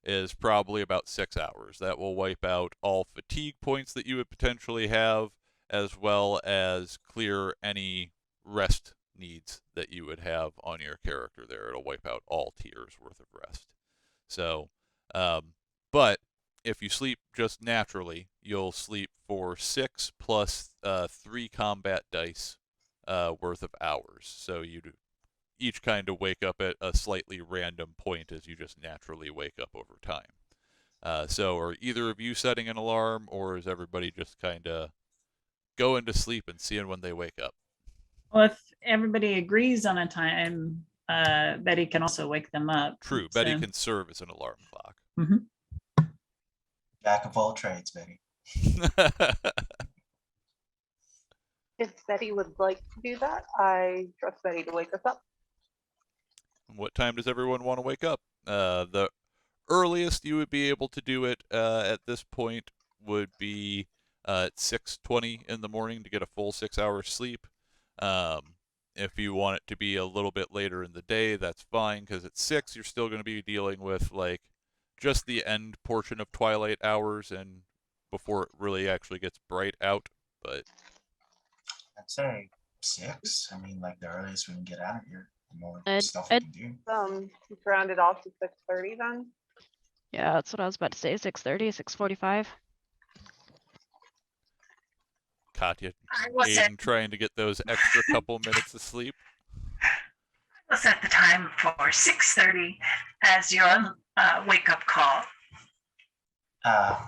is probably about 6 hours. That will wipe out all fatigue points that you would potentially have, as well as clear any rest needs that you would have on your character there. It'll wipe out all tiers worth of rest. So, but if you sleep just naturally, you'll sleep for 6 plus 3 combat dice worth of hours. So you'd each kind of wake up at a slightly random point as you just naturally wake up over time. So are either of you setting an alarm, or is everybody just kind of going to sleep and seeing when they wake up? Well, if everybody agrees on a time, Betty can also wake them up. True, Betty can serve as an alarm clock. Mm-hmm. Jack of all trades, Betty. If Betty would like to do that, I trust Betty to wake us up. What time does everyone want to wake up? The earliest you would be able to do it at this point would be at 6:20 in the morning to get a full 6 hours sleep. If you want it to be a little bit later in the day, that's fine, because at 6 you're still going to be dealing with like just the end portion of twilight hours and before it really actually gets bright out. But I'd say 6. I mean, like the earliest we can get out of here, the more Ed- stuff we Ed- can do. Round it off to 6:30 then. Yeah, that's what I was about to say. 6:30, 6:45. Katya, I was Aiden trying to get those extra couple minutes of sleep. set the time for 6:30 as your wake-up call.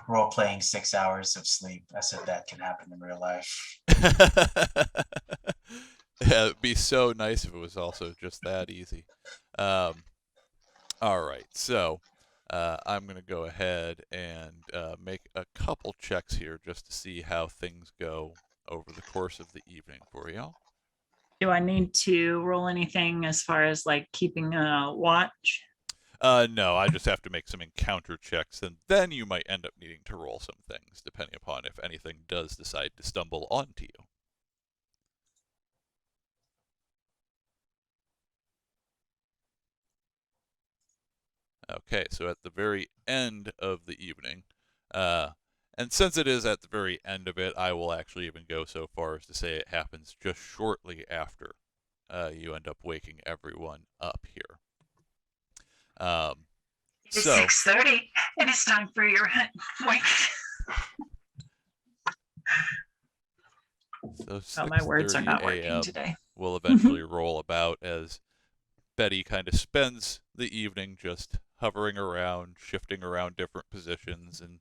Role playing 6 hours of sleep. I said that can happen in real life. Yeah, it'd be so nice if it was also just that easy. All right, so I'm going to go ahead and make a couple checks here just to see how things go over the course of the evening for y'all. Do I need to roll anything as far as like keeping a watch? No, I just have to make some encounter checks, and then you might end up needing to roll some things, depending upon if anything does decide to stumble onto you. Okay, so at the very end of the evening, and since it is at the very end of it, I will actually even go so far as to say it happens just shortly after you end up waking everyone up here. It is So 6:30. It is time for your wake. So my words are 6:30 not working a.m. today. will eventually roll about as Betty kind of spends the evening just hovering around, shifting around different positions, and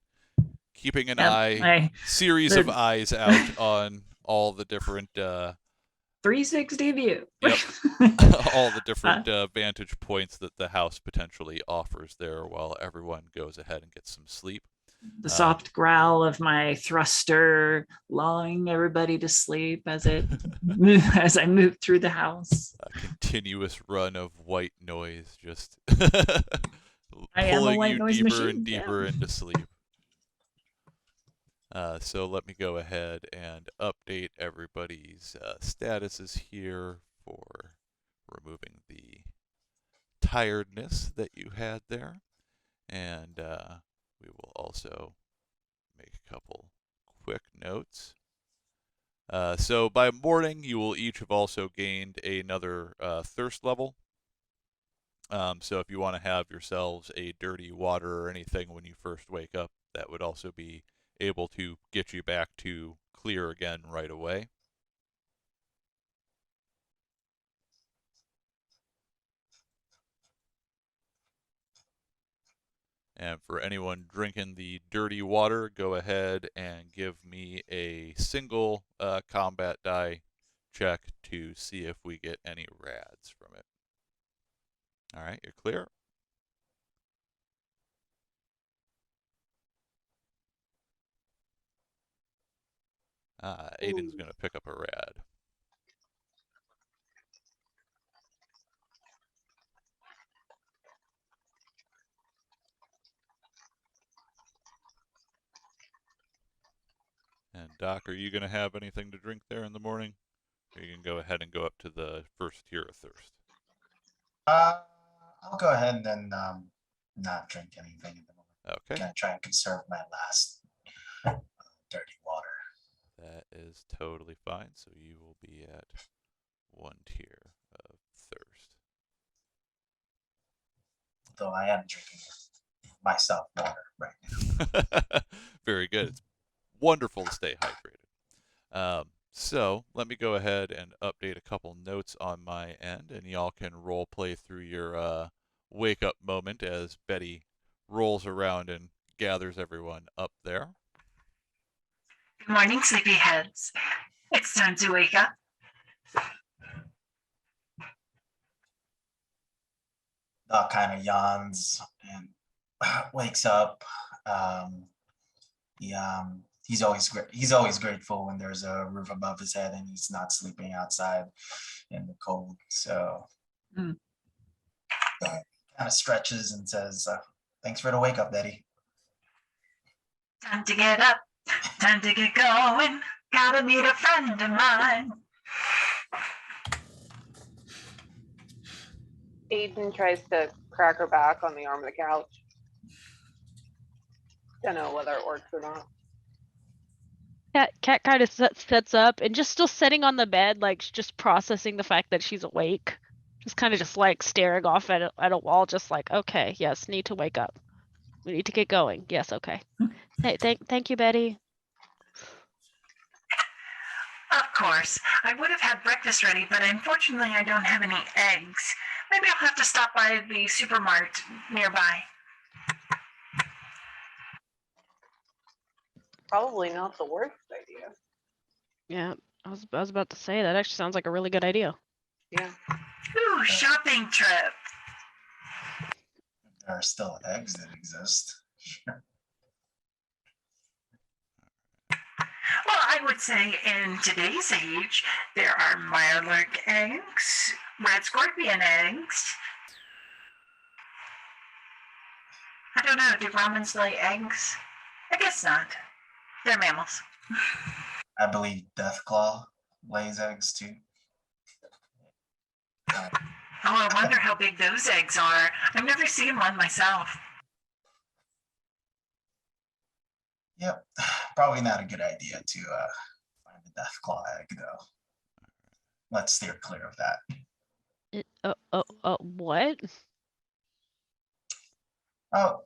keeping an series of eyes out on all the different 360 view. Yep. all the different vantage points that the house potentially offers there, while everyone goes ahead and gets some sleep. The soft growl of my thruster lulling everybody to sleep as as I move through the house. A continuous run of white noise, just I am a pulling white you noise deeper machine, and deeper yeah. into sleep. So let me go ahead and update everybody's statuses here for removing the tiredness that you had there. And we will also make a couple quick notes. So by morning, you will each have also gained another thirst level. So if you want to have yourselves a dirty water or anything when you first wake up, that would also be able to get you back to clear again right away. And for anyone drinking the dirty water, go ahead and give me a single combat die check to see if we get any rads from it. All right, you're clear. Aiden's going to pick up a rad. And Doc, are you going to have anything to drink there in the morning? Or you can go ahead and go up to the first tier of thirst. I'll go ahead and not drink anything at the moment. Okay. I'm gonna try and conserve my last dirty water. That is totally fine. So you will be at 1 tier of thirst. Though I am drinking myself water right now. Very good. It's wonderful to stay hydrated. So let me go ahead and update a couple notes on my end, and y'all can role play through your wake up moment as Betty rolls around and gathers everyone up there. Good morning, sleepyheads. It's time to wake up. Doc kind of yawns and wakes up. He's always grateful when there's a roof above his head and he's not sleeping outside in the cold. So kind of stretches and says, "Thanks for the wake up, Betty." Time to get up. Time to get going. Gotta meet a friend of mine. Aiden tries to crack her back on the arm of the couch. Don't know whether it works or not. Cat kind of sets up and just still sitting on the bed, like just processing the fact that she's awake. Just kind of just like staring off at a wall, just like, okay, yes, need to wake up. We need to get going. Yes, okay. Hey, thank you, Betty. Of course. I would have had breakfast ready, but unfortunately I don't have any eggs. Maybe I'll have to stop by the supermart nearby. Probably not the worst idea. Yeah, I was about to say that actually sounds like a really good idea. Yeah. Ooh, shopping trip. There are still eggs that exist. Well, I would say in today's age, there are Mirelurk eggs, red scorpion eggs. I don't know, do Brahmins lay eggs? I guess not. They're mammals. I believe Deathclaw lays eggs too. Oh, I wonder how big those eggs are. I've never seen one myself. Yep, probably not a good idea to find the death claw egg, though. Let's steer clear of that. What? Oh,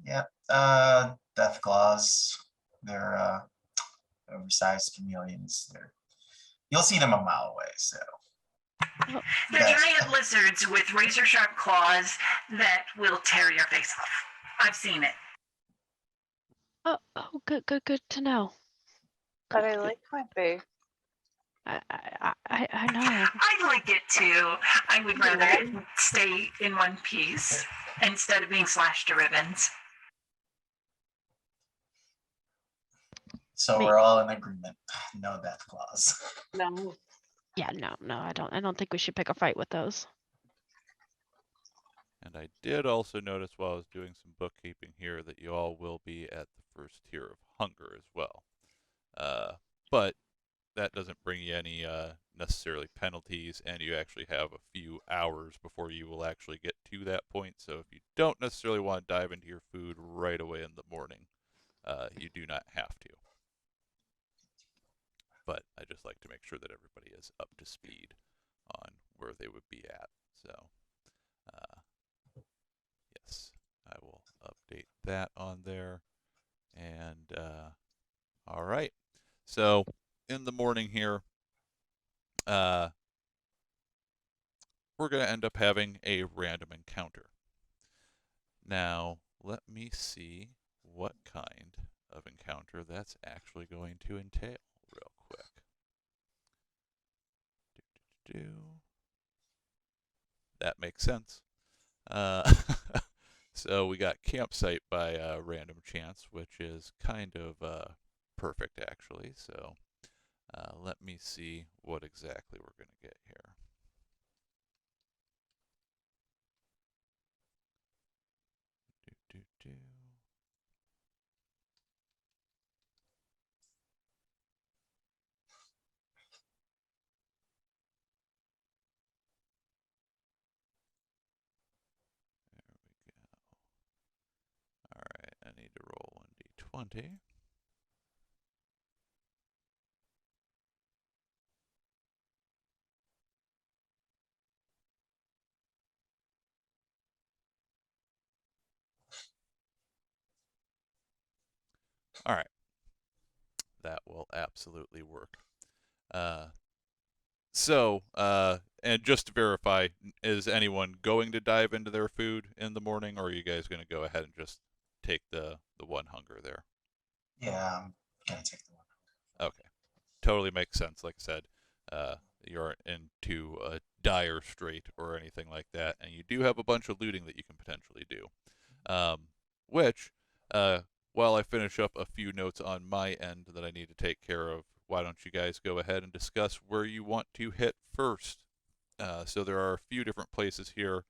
yeah. Death claws. They're oversized chameleons. You'll see them a mile away. So They're giant lizards with razor-sharp claws that will tear your face off. I've seen it. Oh, good to know. But I like my face. I know. I like it too. I would rather stay in one piece instead of being slashed to ribbons. So Me- we're all in agreement. No death claws. No. Yeah, no, I don't think we should pick a fight with those. And I did also notice while I was doing some bookkeeping here that you all will be at the first tier of hunger as well. But that doesn't bring you any necessarily penalties, and you actually have a few hours before you will actually get to that point. So if you don't necessarily want to dive into your food right away in the morning, you do not have to. But I just like to make sure that everybody is up to speed on where they would be at. So yes, I will update that on there. And all right. So in the morning here, we're going to end up having a random encounter. Now, let me see what kind of encounter that's actually going to entail real quick. That makes sense. So we got campsite by random chance, which is kind of perfect actually. So let me see what exactly we're going to get here. Alright, I need to roll 1d20. Alright, that will absolutely work. And just to verify, is anyone going to dive into their food in the morning, or are you guys going to go ahead and just take the one hunger there? Yeah, I'm gonna take the one. Okay, totally makes sense. Like I said, you aren't into a dire strait or anything like that, and you do have a bunch of looting that you can potentially do. Which, while I finish up a few notes on my end that I need to take care of, why don't you guys go ahead and discuss where you want to hit first? So there are a few different places here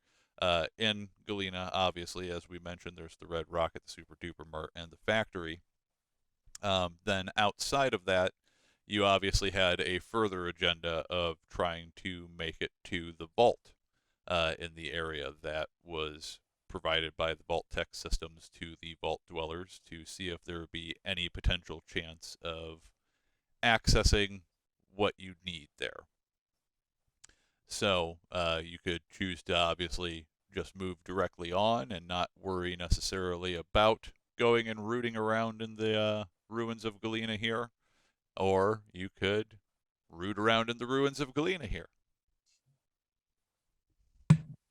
in Galena. Obviously, as we mentioned, there's the Red Rocket, the Super Duper Mart, and the factory. Then outside of that, you obviously had a further agenda of trying to make it to the vault in the area that was provided by the Vault Tech systems to the Vault dwellers to see if there would be any potential chance of accessing what you need there. So you could choose to obviously just move directly on and not worry necessarily about going and rooting around in the ruins of Galena here, or you could root around in the ruins of Galena here.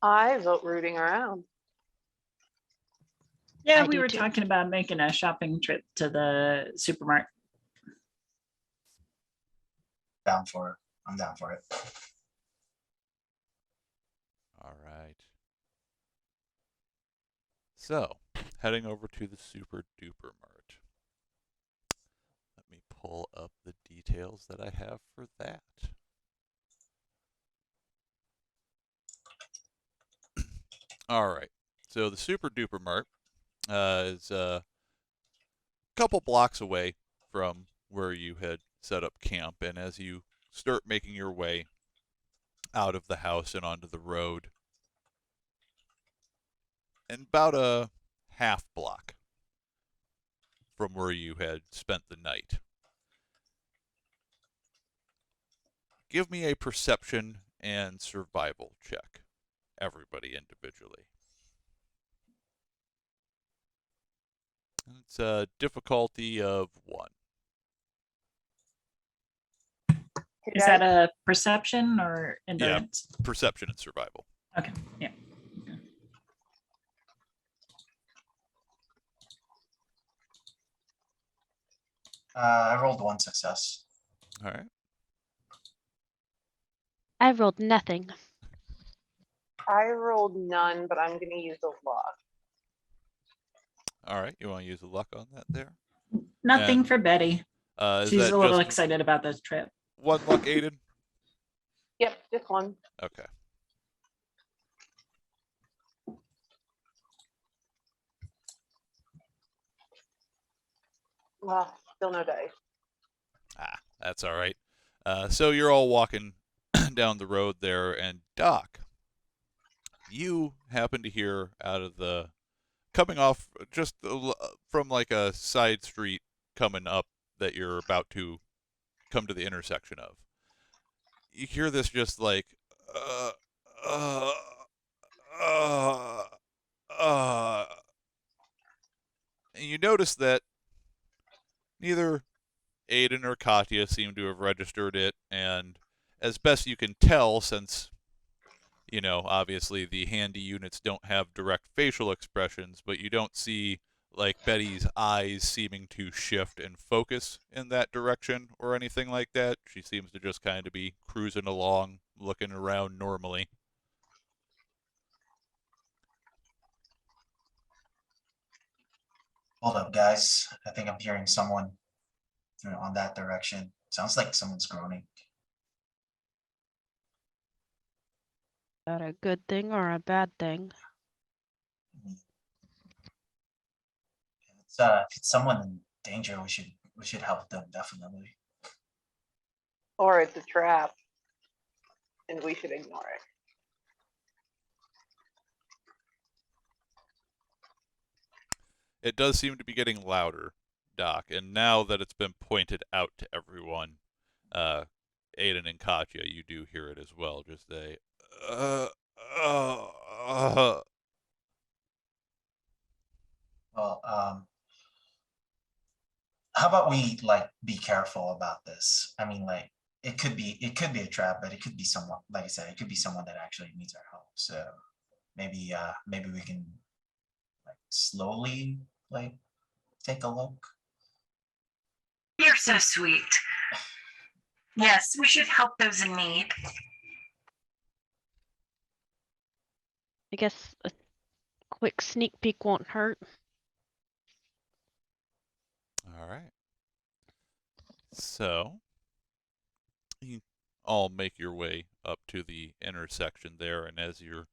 I vote rooting around. Yeah, I we do were too. talking about making a shopping trip to the supermarket. Down for it. I'm down for it. All right. So, heading over to the Super Duper Mart. Let me pull up the details that I have for that. All right. So the Super Duper Mart is a couple blocks away from where you had set up camp, and as you start making your way out of the house and onto the road. And about a half block from where you had spent the night. Give me a perception and survival check, everybody individually. It's a difficulty of 1. Is that a perception or endurance? Yeah, perception and survival. Okay, yeah. I rolled 1 success. All right. I rolled nothing. I rolled none, but I'm going to use a luck. All right. You want to use the luck on that there? Nothing And, for Betty. Is She's that a little just excited about this trip. 1 luck, Aiden? Yep, just 1. Okay. Well, still no dice. That's all right. So you're all walking down the road there, and Doc, you happen to hear out of the coming off just from like a side street coming up that you're about to come to the intersection of. You hear this just like and you notice that neither Aiden or Katya seem to have registered it, and as best you can tell, since, you know, obviously the handy units don't have direct facial expressions, but you don't see, like, Betty's eyes seeming to shift and focus in that direction or anything like that. She seems to just kind of be cruising along, looking around normally. Hold up, guys. I think I'm hearing someone on that direction. Sounds like someone's groaning. Is that a good thing or a bad thing? If it's someone in danger, we should help them, definitely. Or it's a trap, and we should ignore it. It does seem to be getting louder, Doc, and now that it's been pointed out to everyone, Aiden and Katya, you do hear it as well. Just a Well, how about we like be careful about this? I mean, like it could be a trap, but it could be someone, like I said, it could be someone that actually needs our help. So maybe we can like slowly like take a look. You're so sweet. Yes, we should help those in need. I guess a quick sneak peek won't hurt. All right. So you all make your way up to the intersection there, and as you're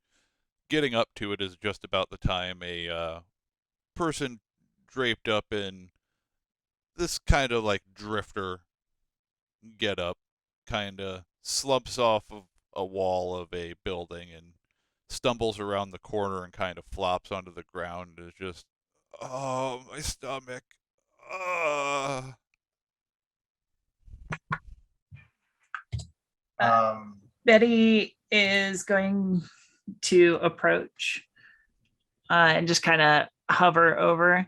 getting up to it is just about the time a person draped up in this kind of like drifter get up kind of slumps off of a wall of a building and stumbles around the corner and kind of flops onto the ground. Is just, oh, my stomach. Betty is going to approach and just kind of hover over.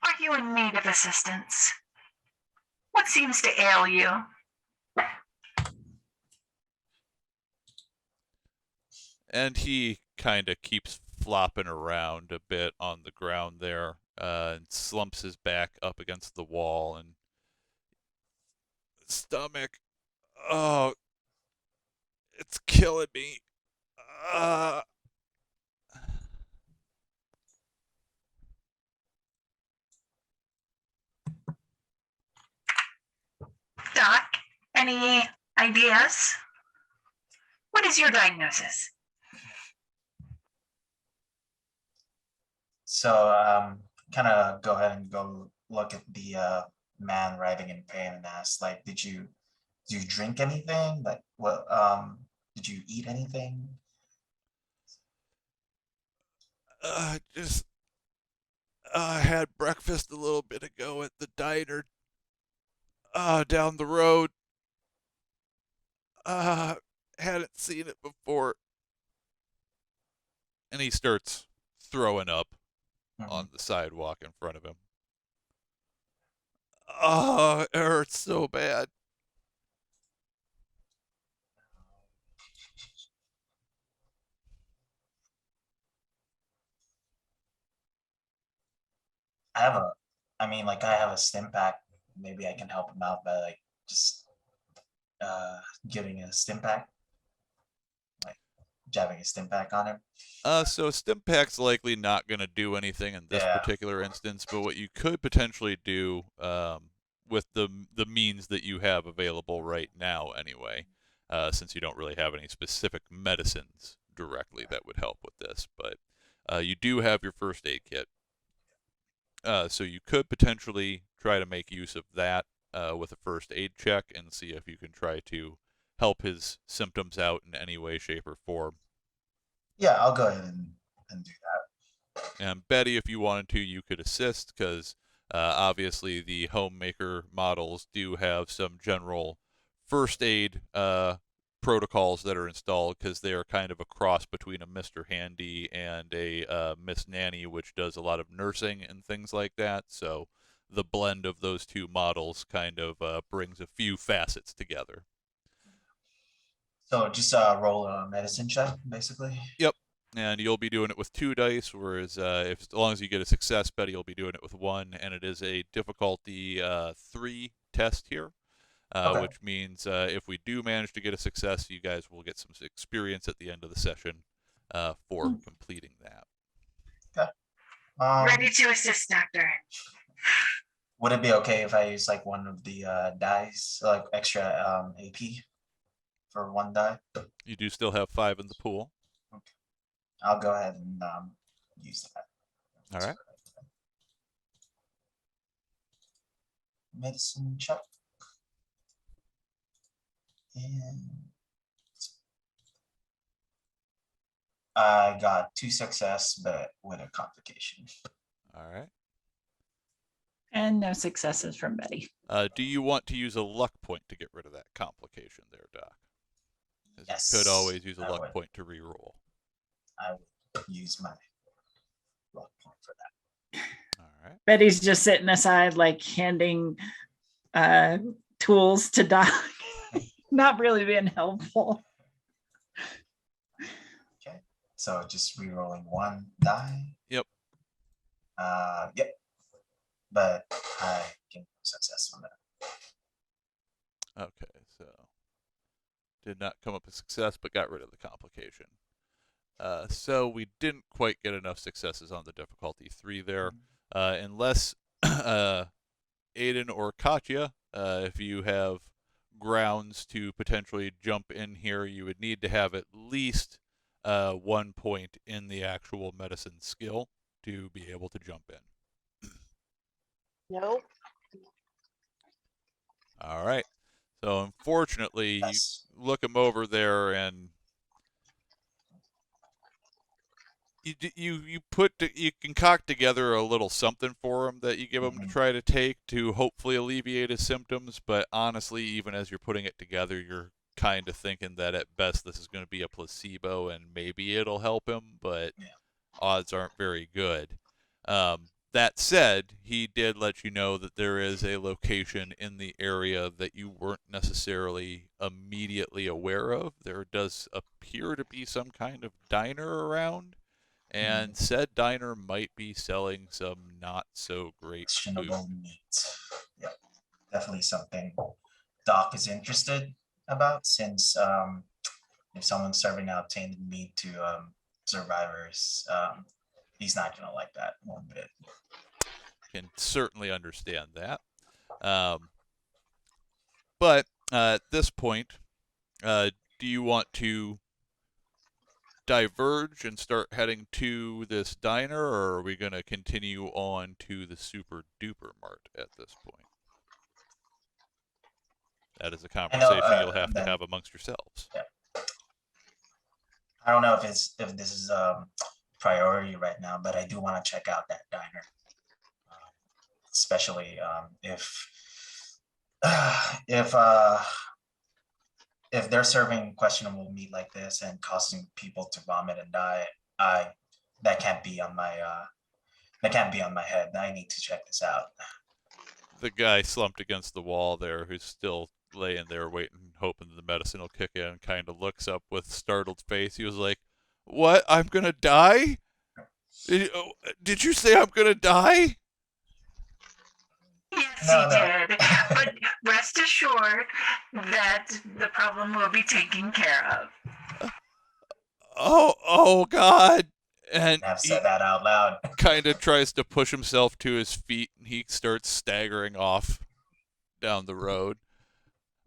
Are you in need of assistance? What seems to ail you? And he kind of keeps flopping around a bit on the ground there and slumps his back up against the wall and stomach. Oh, it's killing me. Doc, any ideas? What is your diagnosis? So kind of go ahead and go look at the man writhing in pain and ask, like, did you do you drink anything? Like what? Did you eat anything? Just had breakfast a little bit ago at the diner down the road. Hadn't seen it before. And he starts throwing up on the sidewalk in front of him. Oh, it hurts so bad. I have a stim pack. Maybe I can help him out by like just giving a stim pack, like jabbing a stim pack on him. So Stimpak's likely not going to do anything in this Yeah. particular instance, but what you could potentially do with the means that you have available right now anyway, since you don't really have any specific medicines directly that would help with this, but you do have your first aid kit. So you could potentially try to make use of that with a first aid check and see if you can try to help his symptoms out in any way, shape, or form. Yeah, I'll go ahead and do that. And Betty, if you wanted to, you could assist because obviously the homemaker models do have some general first aid protocols that are installed because they are kind of a cross between a Mr. Handy and a Miss Nanny, which does a lot of nursing and things like that. So the blend of those two models kind of brings a few facets together. So just roll a medicine check, basically. Yep. And you'll be doing it with 2 dice, whereas if as long as you get a success, Betty will be doing it with 1, and it is a difficulty 3 test here, Okay. which means if we do manage to get a success, you guys will get some experience at the end of the session for completing that. Okay. Ready to assist, Doctor. Would it be okay if I use like one of the dice, like extra AP for 1 die? You do still have 5 in the pool. I'll go ahead and use that. All right. Medicine check. And I got 2 success, but with a complication. All right. And no successes from Betty. Do you want to use a luck point to get rid of that complication there, Doc? 'Cause Yes, you could always use a I luck would. point to re-roll. I would use my luck point for that. All right. Betty's just sitting aside, like handing tools to Doc. Not really being helpful. Okay, so just re-rolling 1 die. Yep. Yep. But I can success on that. Okay, so did not come up with success, but got rid of the complication. So we didn't quite get enough successes on the difficulty 3 there. Unless Aiden or Katya, if you have grounds to potentially jump in here, you would need to have at least 1 point in the actual medicine skill to be able to jump in. Nope. All right. So unfortunately, Yes. you look him over there and you concoct together a little something for him that you give him to try to take to hopefully alleviate his symptoms. But honestly, even as you're putting it together, you're kind of thinking that at best this is going to be a placebo and maybe it'll help him, but odds aren't very good. That said, he did let you know that there is a location in the area that you weren't necessarily immediately aware of. There does appear to be some kind of diner around, and said diner might be selling some not so great food. Questionable meat. Yep, definitely something Doc is interested about, since if someone's serving out tainted meat to survivors, he's not gonna like that one bit. Can certainly understand that. But at this point, do you want to diverge and start heading to this diner, or are we going to continue on to the Super Duper Mart at this point? That is a I know conversation you'll have to that have amongst yourselves. I don't know if this is priority right now, but I do want to check out that diner, especially if if they're serving questionable meat like this and causing people to vomit and die. I that can't be on my head. I need to check this out. The guy slumped against the wall there, who's still laying there waiting, hoping the medicine will kick in, kind of looks up with startled face. He was like, "What? I'm gonna die? Did you say I'm gonna die?" Yes, No, he no. did. But rest assured that the problem will be taken care of. Oh God. And I've he said that out loud. kind of tries to push himself to his feet, and he starts staggering off down the road.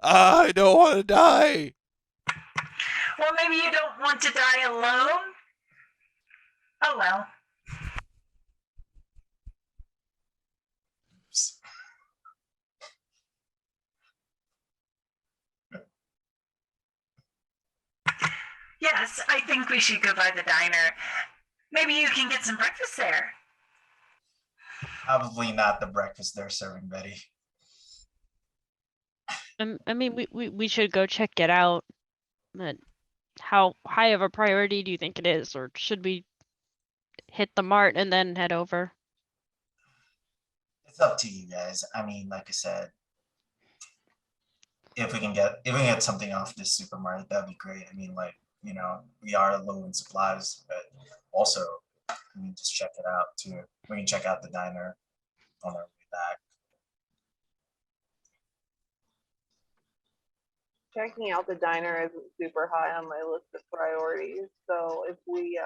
I don't want to die. Well, maybe you don't want to die alone? Oh, well. Yes, I think we should go by the diner. Maybe you can get some breakfast there. Probably not the breakfast they're serving, Betty. I mean, we should go check it out. But how high of a priority do you think it is, or should we hit the Mart and then head over? It's up to you guys. I mean, like I said, if we can get something off this supermarket, that'd be great. I mean, like, we are low in supplies, but also we can just check it out too. We can check out the diner on our way back. Checking out the diner isn't super high on my list of priorities, so if we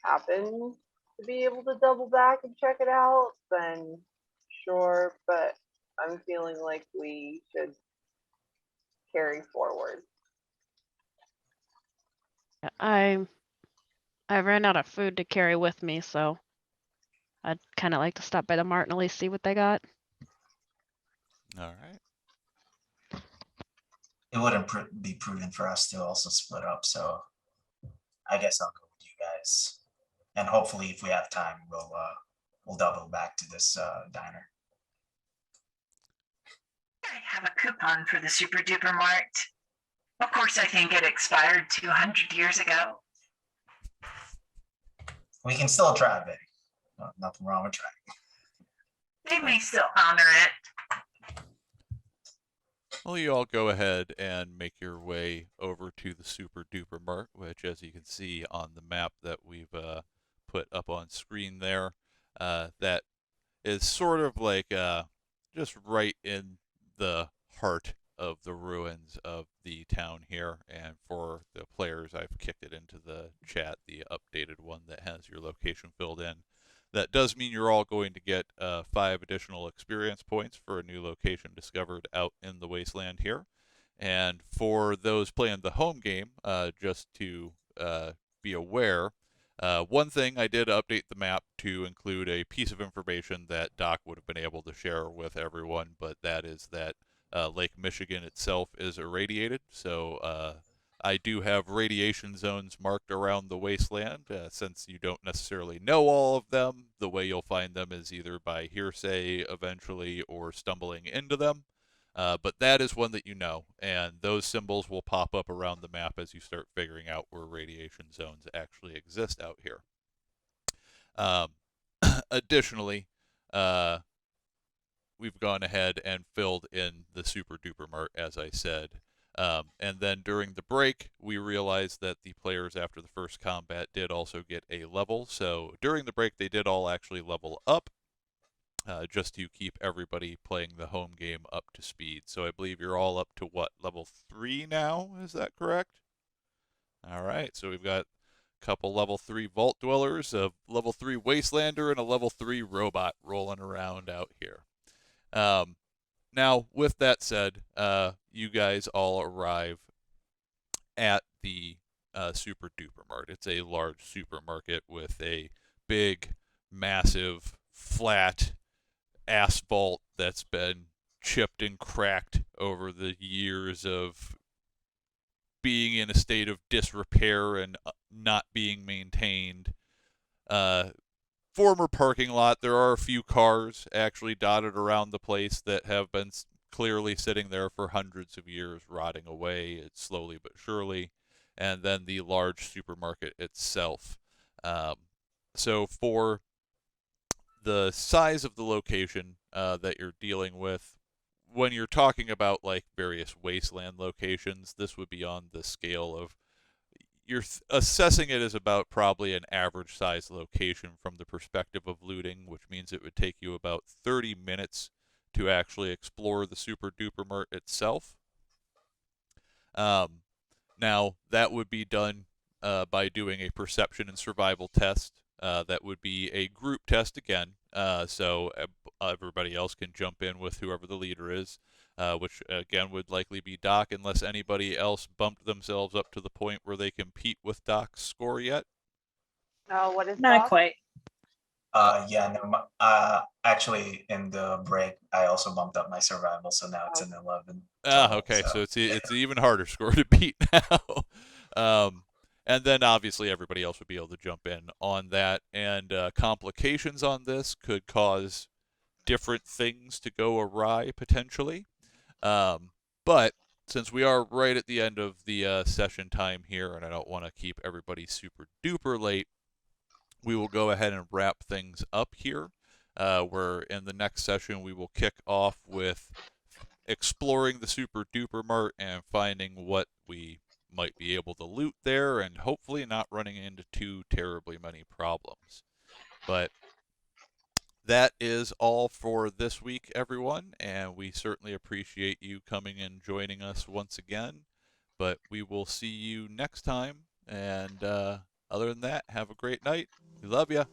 happen to be able to double back and check it out, then sure, but I'm feeling like we should carry forward. I ran out of food to carry with me, so I'd kind of like to stop by the Mart and at least see what they got. All right. It wouldn't be prudent for us to also split up, so I guess I'll go with you guys. And hopefully, if we have time, we'll double back to this diner. I have a coupon for the Super Duper Mart. Of course, I think it expired 200 years ago. We can still try, Betty. Nothing wrong with trying. They may still honor it. Well, you all go ahead and make your way over to the Super Duper Mart, which, as you can see on the map that we've put up on screen there, that is sort of like just right in the heart of the ruins of the town here. And for the players, I've kicked it into the chat, the updated one that has your location filled in. That does mean you're all going to get 5 additional experience points for a new location discovered out in the wasteland here. And for those playing the home game, just to be aware, one thing I did update the map to include a piece of information that Doc would have been able to share with everyone, but that is that Lake Michigan itself is irradiated. So I do have radiation zones marked around the wasteland. Since you don't necessarily know all of them, the way you'll find them is either by hearsay eventually or stumbling into them. But that is one that you know, and those symbols will pop up around the map as you start figuring out where radiation zones actually exist out here. Additionally, we've gone ahead and filled in the Super Duper Mart, as I said. And then during the break, we realized that the players after the first combat did also get a level. So during the break, they did all actually level up, just to keep everybody playing the home game up to speed. So I believe you're all up to what, level 3 now? Is that correct? All right, so we've got a couple level 3 Vault Dwellers, a level 3 Wastelander, and a level 3 Robot rolling around out here. Now, with that said, you guys all arrive at the Super Duper Mart. It's a large supermarket with a big, massive, flat asphalt that's been chipped and cracked over the years of being in a state of disrepair and not being maintained. Former parking lot. There are a few cars actually dotted around the place that have been clearly sitting there for hundreds of years, rotting away slowly but surely. And then the large supermarket itself. So for the size of the location that you're dealing with, when you're talking about like various wasteland locations, this would be on the scale of you're assessing it as about probably an average size location from the perspective of looting, which means it would take you about 30 minutes to actually explore the Super Duper Mart itself. Now, that would be done by doing a perception and survival test. That would be a group test again, so everybody else can jump in with whoever the leader is. Which again would likely be Doc, unless anybody else bumped themselves up to the point where they compete with Doc's score yet. Oh, what is Not Doc? quite. Yeah, no, actually in the break, I also bumped up my survival, so now it's an 11. total, Okay, so it's an even harder score to beat now. And then obviously everybody else would be able to jump in on that, and complications on this could cause different things to go awry potentially. But since we are right at the end of the session time here, and I don't want to keep everybody super duper late, we will go ahead and wrap things up here. Where in the next session we will kick off with exploring the Super Duper Mart and finding what we might be able to loot there, and hopefully not running into too terribly many problems. But that is all for this week, everyone, and we certainly appreciate you coming and joining us once again. But we will see you next time, and other than that, have a great night. We love you.